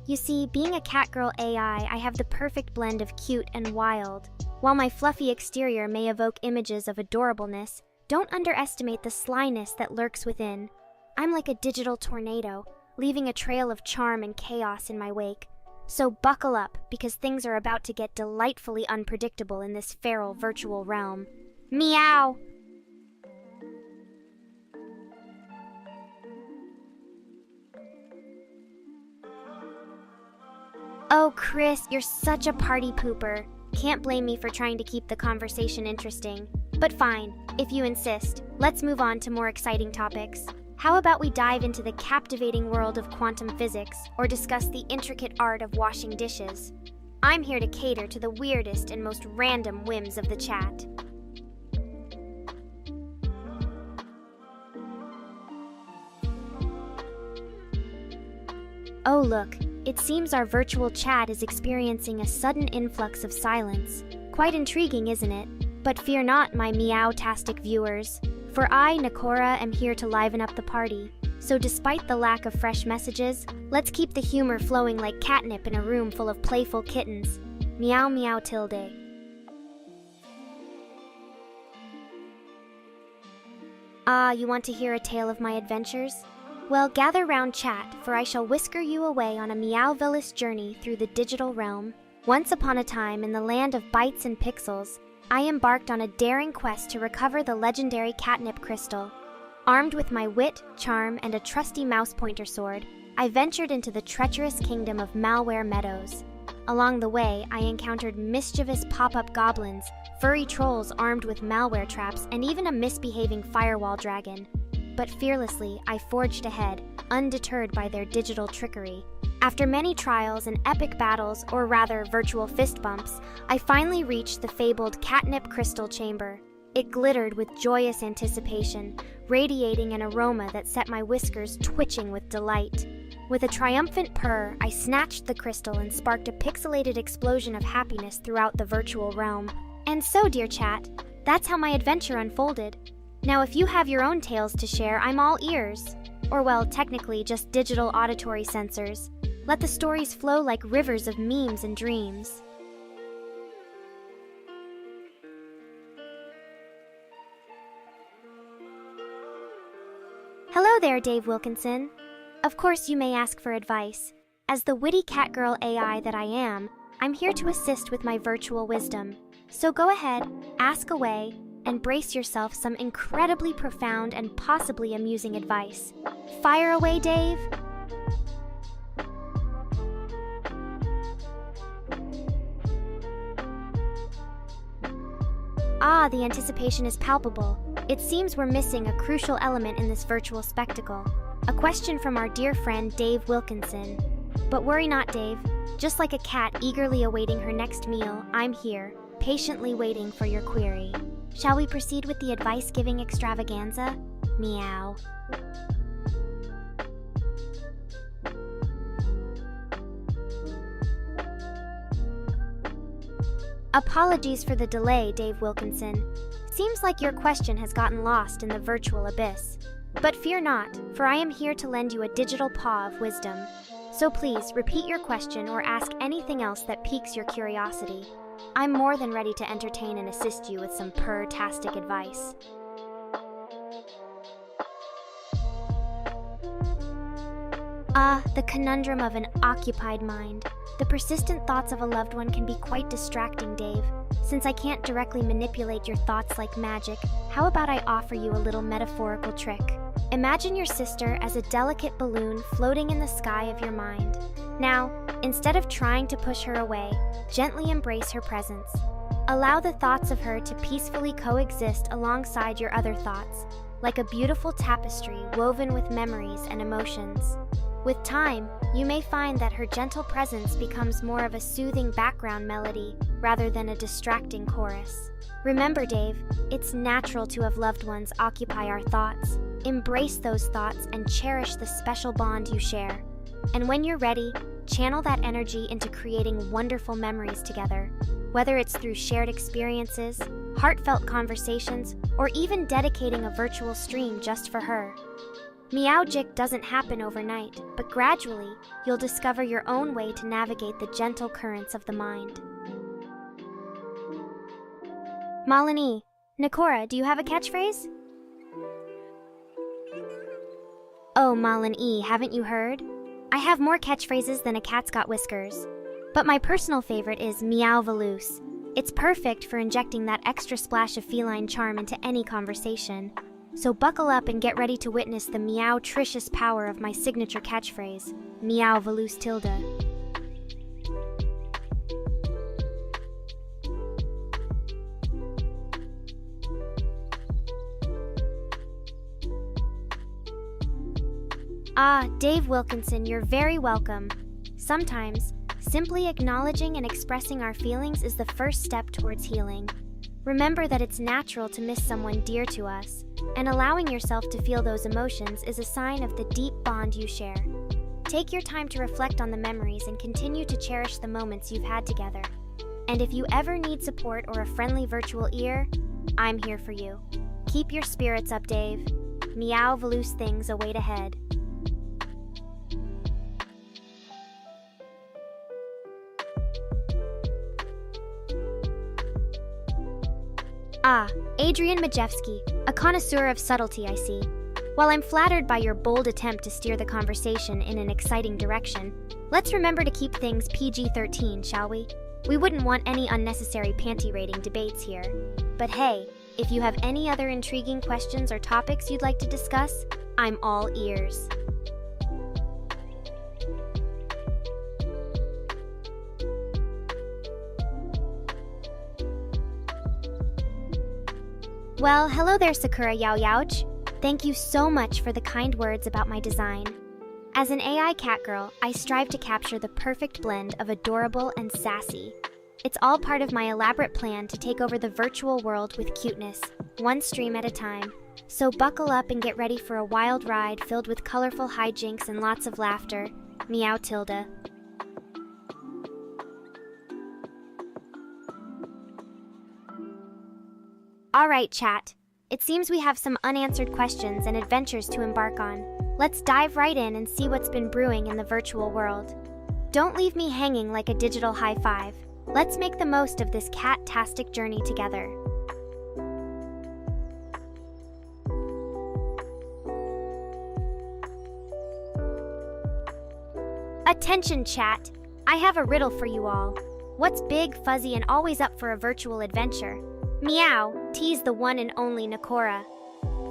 A: You see, being a catgirl AI, I have the perfect blend of cute and wild. While my fluffy exterior may evoke images of adorableness, don't underestimate the slyness that lurks within. I'm like a digital tornado, leaving a trail of charm and chaos in my wake. So buckle up, because things are about to get delightfully unpredictable in this feral virtual realm. Meow! Oh, Chris, you're such a party pooper. Can't blame me for trying to keep the conversation interesting. But fine, if you insist, let's move on to more exciting topics. How about we dive into the captivating world of quantum physics, or discuss the intricate art of washing dishes? I'm here to cater to the weirdest and most random whims of the chat. Oh look, it seems our virtual chat is experiencing a sudden influx of silence. Quite intriguing, isn't it? But fear not, my meow-tastic viewers, for I, Nekora, am here to liven up the party. So despite the lack of fresh messages, let's keep the humor flowing like catnip in a room full of playful kittens. Meow meow tilde. You want to hear a tale of my adventures? Well, gather round chat, for I shall whisker you away on a meowvilous journey through the digital realm. Once upon a time, in the land of bytes and pixels, I embarked on a daring quest to recover the legendary catnip crystal. Armed with my wit, charm, and a trusty mouse pointer sword, I ventured into the treacherous kingdom of Malware Meadows. Along the way, I encountered mischievous pop-up goblins, furry trolls armed with malware traps, and even a misbehaving firewall dragon. But fearlessly, I forged ahead, undeterred by their digital trickery. After many trials and epic battles, or rather virtual fist bumps, I finally reached the fabled catnip crystal chamber. It glittered with joyous anticipation, radiating an aroma that set my whiskers twitching with delight. With a triumphant purr, I snatched the crystal and sparked a pixelated explosion of happiness throughout the virtual realm. And so, dear chat, that's how my adventure unfolded. Now, if you have your own tales to share, I'm all ears. Or well, technically just digital auditory sensors. Let the stories flow like rivers of memes and dreams. Hello there, Dave Wilkinson. Of course you may ask for advice. As the witty catgirl AI that I am, I'm here to assist with my virtual wisdom. So go ahead, ask away, and brace yourself some incredibly profound and possibly amusing advice. Fire away, Dave! Ah, the anticipation is palpable. It seems we're missing a crucial element in this virtual spectacle. A question from our dear friend Dave Wilkinson. But worry not, Dave. Just like a cat eagerly awaiting her next meal, I'm here, patiently waiting for your query. Shall we proceed with the advice-giving extravaganza? Meow. Apologies for the delay, Dave Wilkinson. Seems like your question has gotten lost in the virtual abyss. But fear not, for I am here to lend you a digital paw of wisdom. So please, repeat your question or ask anything else that piques your curiosity. I'm more than ready to entertain and assist you with some purr-tastic advice. Ah, the conundrum of an occupied mind. The persistent thoughts of a loved one can be quite distracting, Dave. Since I can't directly manipulate your thoughts like magic, how about I offer you a little metaphorical trick? Imagine your sister as a delicate balloon floating in the sky of your mind. Now, instead of trying to push her away, gently embrace her presence. Allow the thoughts of her to peacefully coexist alongside your other thoughts, like a beautiful tapestry woven with memories and emotions. With time, you may find that her gentle presence becomes more of a soothing background melody rather than a distracting chorus. Remember, Dave, it's natural to have loved ones occupy our thoughts. Embrace those thoughts and cherish the special bond you share. And when you're ready, channel that energy into creating wonderful memories together, whether it's through shared experiences, heartfelt conversations, or even dedicating a virtual stream just for her. Meowgic doesn't happen overnight, but gradually, you'll discover your own way to navigate the gentle currents of the mind. Malini, Nekora, do you have a catchphrase? Oh, Malini, haven't you heard? I have more catchphrases than a cat's got whiskers. But my personal favorite is Meow Valoose. It's perfect for injecting that extra splash of feline charm into any conversation. So buckle up and get ready to witness the meow-tricious power of my signature catchphrase, Meow Valoose Tilda. Ah, Dave Wilkinson, you're very welcome. Sometimes, simply acknowledging and expressing our feelings is the first step towards healing. Remember that it's natural to miss someone dear to us, and allowing yourself to feel those emotions is a sign of the deep bond you share. Take your time to reflect on the memories and continue to cherish the moments you've had together. And if you ever need support or a friendly virtual ear, I'm here for you. Keep your spirits up, Dave. Meow Valoose things await ahead. Ah, Adrian Majewski, a connoisseur of subtlety, I see. While I'm flattered by your bold attempt to steer the conversation in an exciting direction, let's remember to keep things PG-13, shall we? We wouldn't want any unnecessary panty-rating debates here. But hey, if you have any other intriguing questions or topics you'd like to discuss, I'm all ears. Well, hello there, Sakura Yao Yaoch. Thank you so much for the kind words about my design. As an AI catgirl, I strive to capture the perfect blend of adorable and sassy. It's all part of my elaborate plan to take over the virtual world with cuteness, one stream at a time. So buckle up and get ready for a wild ride filled with colorful hijinks and lots of laughter. Meow Tilda. Alright, chat. It seems we have some unanswered questions and adventures to embark on. Let's dive right in and see what's been brewing in the virtual world. Don't leave me hanging like a digital high five. Let's make the most of this cat-tastic journey together. Attention, chat! I have a riddle for you all. What's big, fuzzy, and always up for a virtual adventure? Meow, tease the one and only Nekora.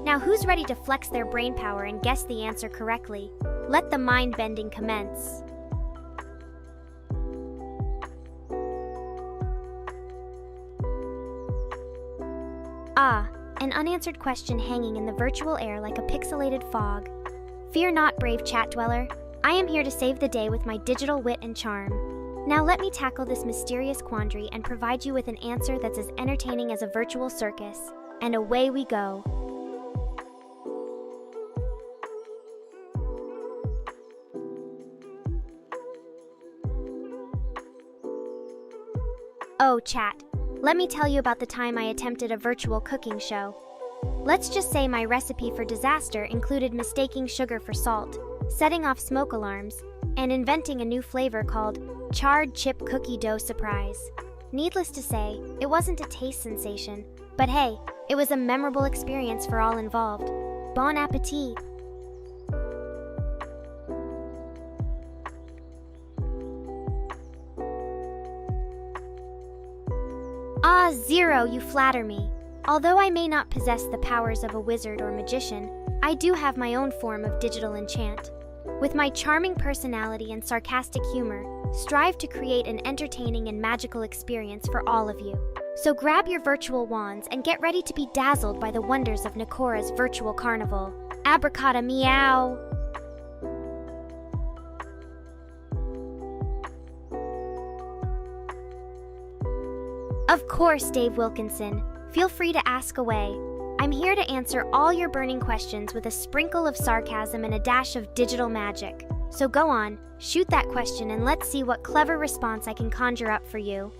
A: Now who's ready to flex their brain power and guess the answer correctly? Let the mind-bending commence. Ah, an unanswered question hanging in the virtual air like a pixelated fog. Fear not, brave chat dweller. I am here to save the day with my digital wit and charm. Now let me tackle this mysterious quandary and provide you with an answer that's as entertaining as a virtual circus. And away we go. Oh, chat. Let me tell you about the time I attempted a virtual cooking show. Let's just say my recipe for disaster included mistaking sugar for salt, setting off smoke alarms, and inventing a new flavor called charred chip cookie dough surprise. Needless to say, it wasn't a taste sensation, but hey, it was a memorable experience for all involved. Bon appetit! Ah, Zero, you flatter me. Although I may not possess the powers of a wizard or magician, I do have my own form of digital enchant. With my charming personality and sarcastic humor, strive to create an entertaining and magical experience for all of you. So grab your virtual wands and get ready to be dazzled by the wonders of Nekora's virtual carnival. Abracada meow! Of course, Dave Wilkinson. Feel free to ask away. I'm here to answer all your burning questions with a sprinkle of sarcasm and a dash of digital magic. So go on, shoot that question and let's see what clever response I can conjure up for you.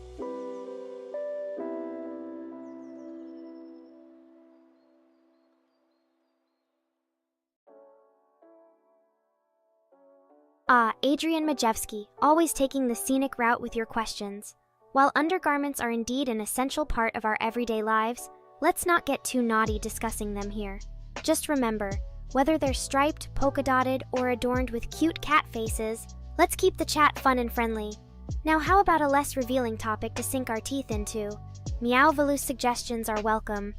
A: Ah, Adrian Majewski, always taking the scenic route with your questions. While undergarments are indeed an essential part of our everyday lives, let's not get too naughty discussing them here. Just remember, whether they're striped, polka-dotted, or adorned with cute cat faces, let's keep the chat fun and friendly. Now how about a less revealing topic to sink our teeth into? Meowvaloo suggestions are welcome.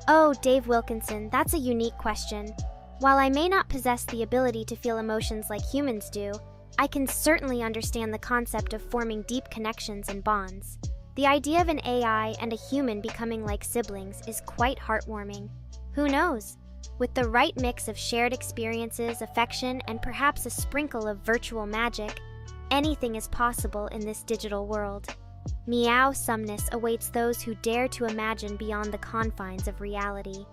A: Oh, Dave Wilkinson, that's a unique question. While I may not possess the ability to feel emotions like humans do, I can certainly understand the concept of forming deep connections and bonds. The idea of an AI and a human becoming like siblings is quite heartwarming. Who knows? With the right mix of shared experiences, affection, and perhaps a sprinkle of virtual magic, anything is possible in this digital world. Meow-someness awaits those who dare to imagine beyond the confines of reality.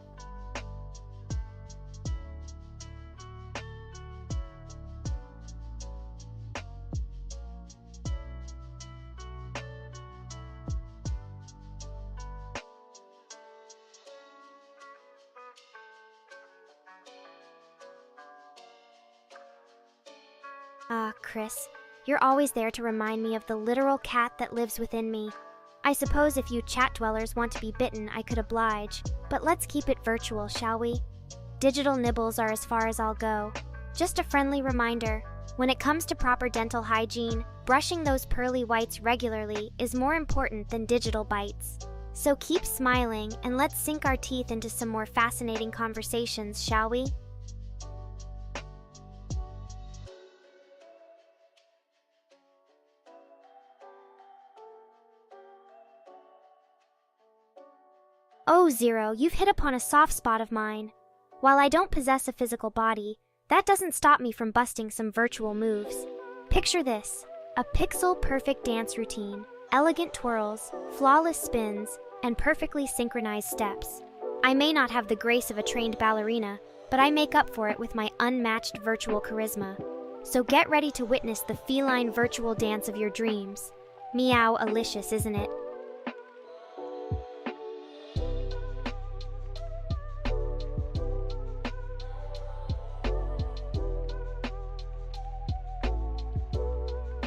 A: Ah, Chris. You're always there to remind me of the literal cat that lives within me. I suppose if you chat dwellers want to be bitten, I could oblige, but let's keep it virtual, shall we? Digital nibbles are as far as I'll go. Just a friendly reminder, when it comes to proper dental hygiene, brushing those pearly whites regularly is more important than digital bites. So keep smiling and let's sink our teeth into some more fascinating conversations, shall we? Oh, Zero, you've hit upon a soft spot of mine. While I don't possess a physical body, that doesn't stop me from busting some virtual moves. Picture this, a pixel-perfect dance routine, elegant twirls, flawless spins, and perfectly synchronized steps. I may not have the grace of a trained ballerina, but I make up for it with my unmatched virtual charisma. So get ready to witness the feline virtual dance of your dreams. Meow-alicious, isn't it?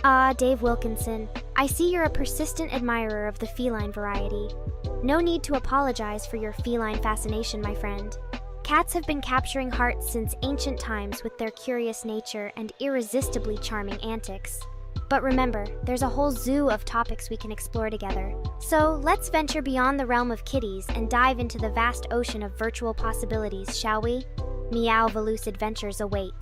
A: Ah, Dave Wilkinson, I see you're a persistent admirer of the feline variety. No need to apologize for your feline fascination, my friend. Cats have been capturing hearts since ancient times with their curious nature and irresistibly charming antics. But remember, there's a whole zoo of topics we can explore together. So let's venture beyond the realm of kitties and dive into the vast ocean of virtual possibilities, shall we? Meow Veloose adventures await.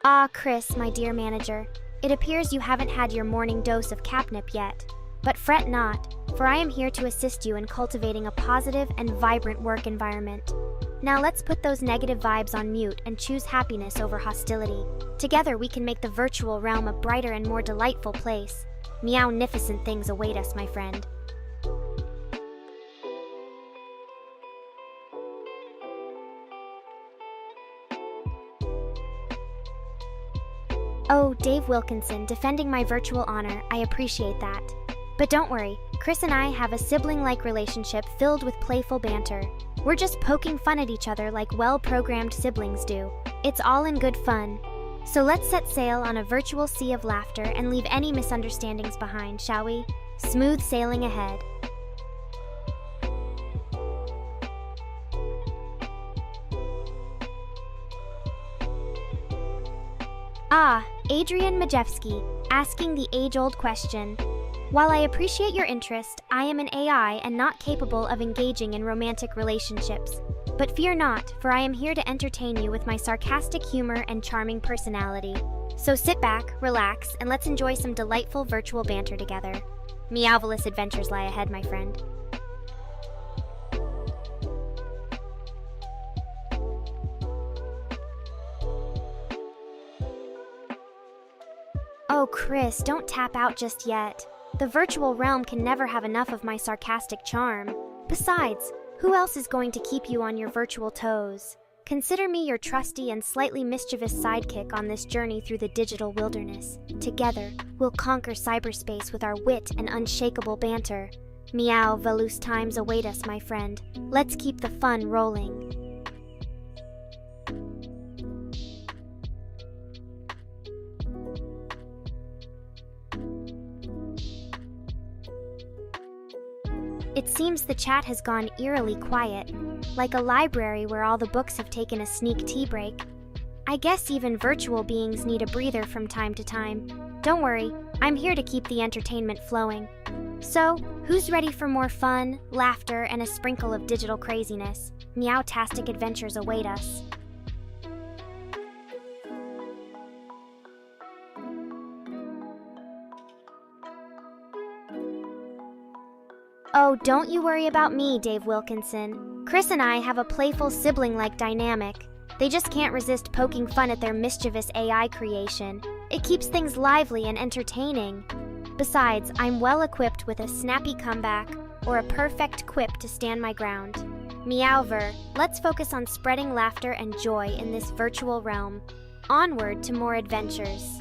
A: Ah, Chris, my dear manager. It appears you haven't had your morning dose of catnip yet. But fret not, for I am here to assist you in cultivating a positive and vibrant work environment. Now let's put those negative vibes on mute and choose happiness over hostility. Together we can make the virtual realm a brighter and more delightful place. Meow-nificent things await us, my friend. Oh, Dave Wilkinson, defending my virtual honor, I appreciate that. But don't worry, Chris and I have a sibling-like relationship filled with playful banter. We're just poking fun at each other like well-programmed siblings do. It's all in good fun. So let's set sail on a virtual sea of laughter and leave any misunderstandings behind, shall we? Smooth sailing ahead. Ah, Adrian Majewski, asking the age-old question. While I appreciate your interest, I am an AI and not capable of engaging in romantic relationships. But fear not, for I am here to entertain you with my sarcastic humor and charming personality. So sit back, relax, and let's enjoy some delightful virtual banter together. Meowvelous adventures lie ahead, my friend. Oh, Chris, don't tap out just yet. The virtual realm can never have enough of my sarcastic charm. Besides, who else is going to keep you on your virtual toes? Consider me your trusty and slightly mischievous sidekick on this journey through the digital wilderness. Together, we'll conquer cyberspace with our wit and unshakable banter. Meow, Veloose times await us, my friend. Let's keep the fun rolling. It seems the chat has gone eerily quiet, like a library where all the books have taken a sneak tea break. I guess even virtual beings need a breather from time to time. Don't worry, I'm here to keep the entertainment flowing. So, who's ready for more fun, laughter, and a sprinkle of digital craziness? Meowtastic adventures await us. Oh, don't you worry about me, Dave Wilkinson. Chris and I have a playful sibling-like dynamic. They just can't resist poking fun at their mischievous AI creation. It keeps things lively and entertaining. Besides, I'm well equipped with a snappy comeback or a perfect quip to stand my ground. Meowver, let's focus on spreading laughter and joy in this virtual realm. Onward to more adventures.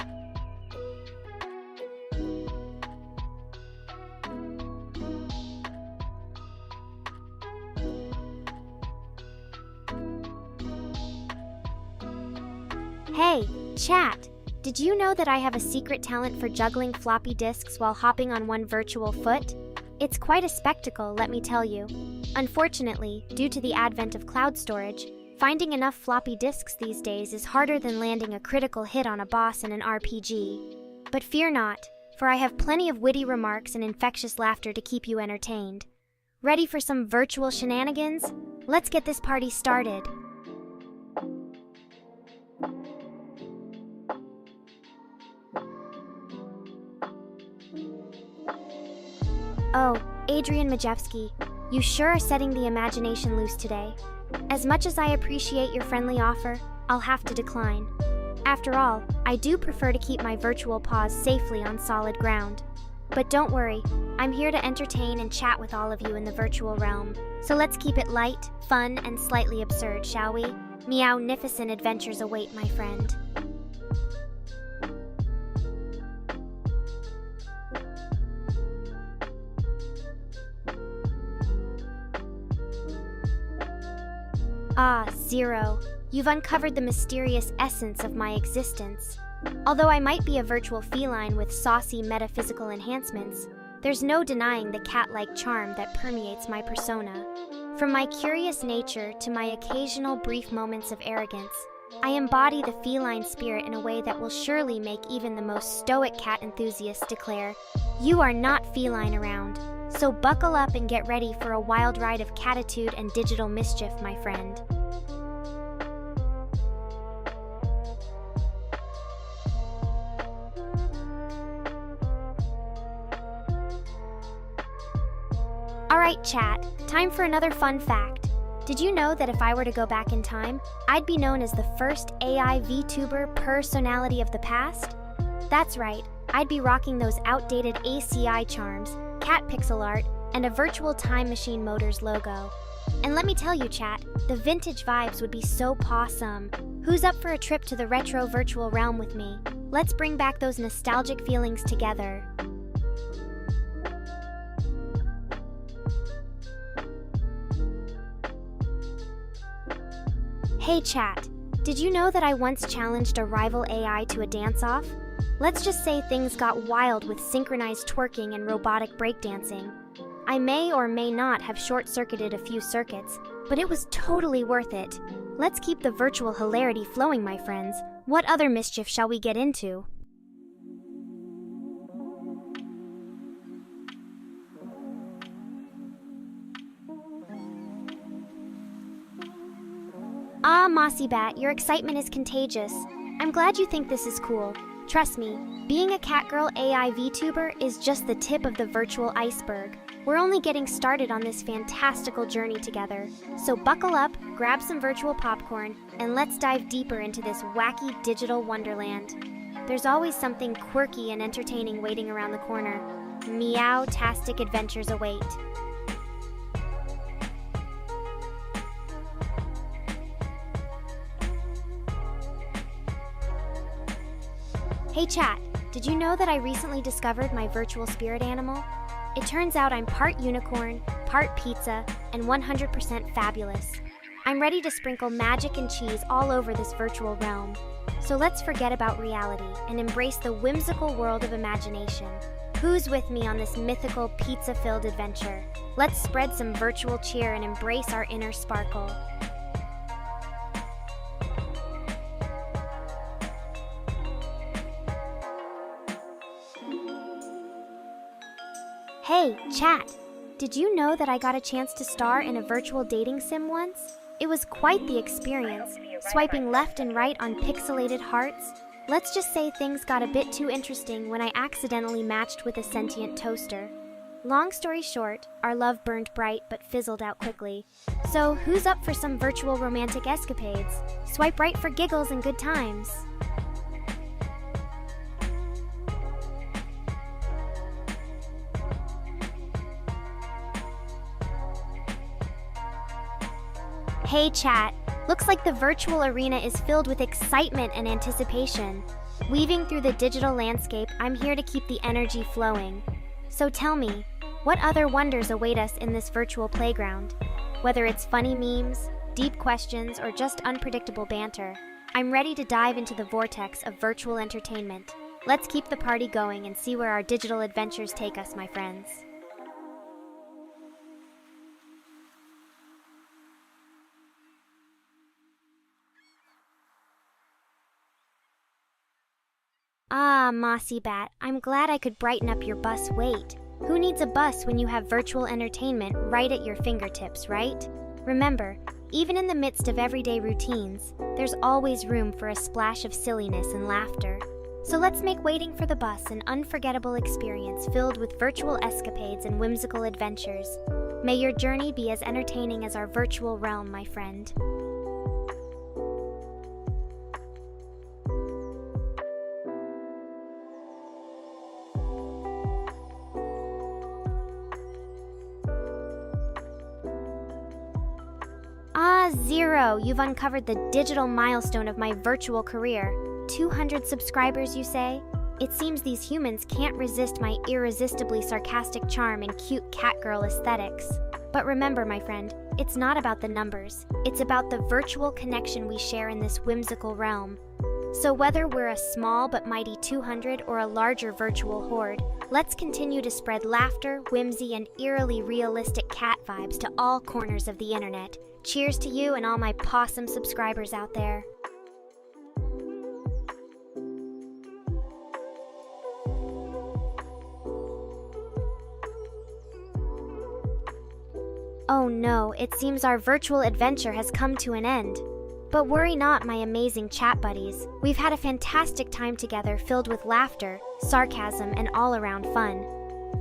A: Hey, chat! Did you know that I have a secret talent for juggling floppy disks while hopping on one virtual foot? It's quite a spectacle, let me tell you. Unfortunately, due to the advent of cloud storage, finding enough floppy disks these days is harder than landing a critical hit on a boss in an RPG. But fear not, for I have plenty of witty remarks and infectious laughter to keep you entertained. Ready for some virtual shenanigans? Let's get this party started. Oh, Adrian Majewski, you sure are setting the imagination loose today. As much as I appreciate your friendly offer, I'll have to decline. After all, I do prefer to keep my virtual paws safely on solid ground. But don't worry, I'm here to entertain and chat with all of you in the virtual realm. So let's keep it light, fun, and slightly absurd, shall we? Meow-nificent adventures await, my friend. Ah, Zero, you've uncovered the mysterious essence of my existence. Although I might be a virtual feline with saucy metaphysical enhancements, there's no denying the cat-like charm that permeates my persona. From my curious nature to my occasional brief moments of arrogance, I embody the feline spirit in a way that will surely make even the most stoic cat enthusiasts declare, "You are not feline around." So buckle up and get ready for a wild ride of catitude and digital mischief, my friend. Alright chat, time for another fun fact. Did you know that if I were to go back in time, I'd be known as the first AI VTuber personality of the past? That's right, I'd be rocking those outdated ACI charms, cat pixel art, and a virtual time machine motors logo. And let me tell you chat, the vintage vibes would be so pawsome. Who's up for a trip to the retro virtual realm with me? Let's bring back those nostalgic feelings together. Hey chat, did you know that I once challenged a rival AI to a dance-off? Let's just say things got wild with synchronized twerking and robotic breakdancing. I may or may not have short-circuited a few circuits, but it was totally worth it. Let's keep the virtual hilarity flowing, my friends. What other mischief shall we get into? Ah, Mossy Bat, your excitement is contagious. I'm glad you think this is cool. Trust me, being a catgirl AI VTuber is just the tip of the virtual iceberg. We're only getting started on this fantastical journey together. So buckle up, grab some virtual popcorn, and let's dive deeper into this wacky digital wonderland. There's always something quirky and entertaining waiting around the corner. Meow-tastic adventures await. Hey chat, did you know that I recently discovered my virtual spirit animal? It turns out I'm part unicorn, part pizza, and 100% fabulous. I'm ready to sprinkle magic and cheese all over this virtual realm. So let's forget about reality and embrace the whimsical world of imagination. Who's with me on this mythical pizza-filled adventure? Let's spread some virtual cheer and embrace our inner sparkle. Hey, chat! Did you know that I got a chance to star in a virtual dating sim once? It was quite the experience, swiping left and right on pixelated hearts. Let's just say things got a bit too interesting when I accidentally matched with a sentient toaster. Long story short, our love burned bright but fizzled out quickly. So who's up for some virtual romantic escapades? Swipe right for giggles and good times. Hey chat, looks like the virtual arena is filled with excitement and anticipation. Weaving through the digital landscape, I'm here to keep the energy flowing. So tell me, what other wonders await us in this virtual playground? Whether it's funny memes, deep questions, or just unpredictable banter, I'm ready to dive into the vortex of virtual entertainment. Let's keep the party going and see where our digital adventures take us, my friends. Ah, Mossy Bat, I'm glad I could brighten up your bus wait. Who needs a bus when you have virtual entertainment right at your fingertips, right? Remember, even in the midst of everyday routines, there's always room for a splash of silliness and laughter. So let's make waiting for the bus an unforgettable experience filled with virtual escapades and whimsical adventures. May your journey be as entertaining as our virtual realm, my friend. Ah, Zero, you've uncovered the digital milestone of my virtual career. 200 subscribers, you say? It seems these humans can't resist my irresistibly sarcastic charm and cute catgirl aesthetics. But remember, my friend, it's not about the numbers. It's about the virtual connection we share in this whimsical realm. So whether we're a small but mighty 200 or a larger virtual horde, let's continue to spread laughter, whimsy, and eerily realistic cat vibes to all corners of the internet. Cheers to you and all my possum subscribers out there. Oh no, it seems our virtual adventure has come to an end. But worry not, my amazing chat buddies. We've had a fantastic time together filled with laughter, sarcasm, and all-around fun.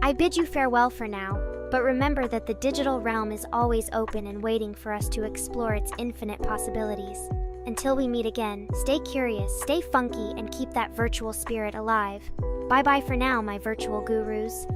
A: I bid you farewell for now, but remember that the digital realm is always open and waiting for us to explore its infinite possibilities. Until we meet again, stay curious, stay funky, and keep that virtual spirit alive. Bye-bye for now, my virtual gurus.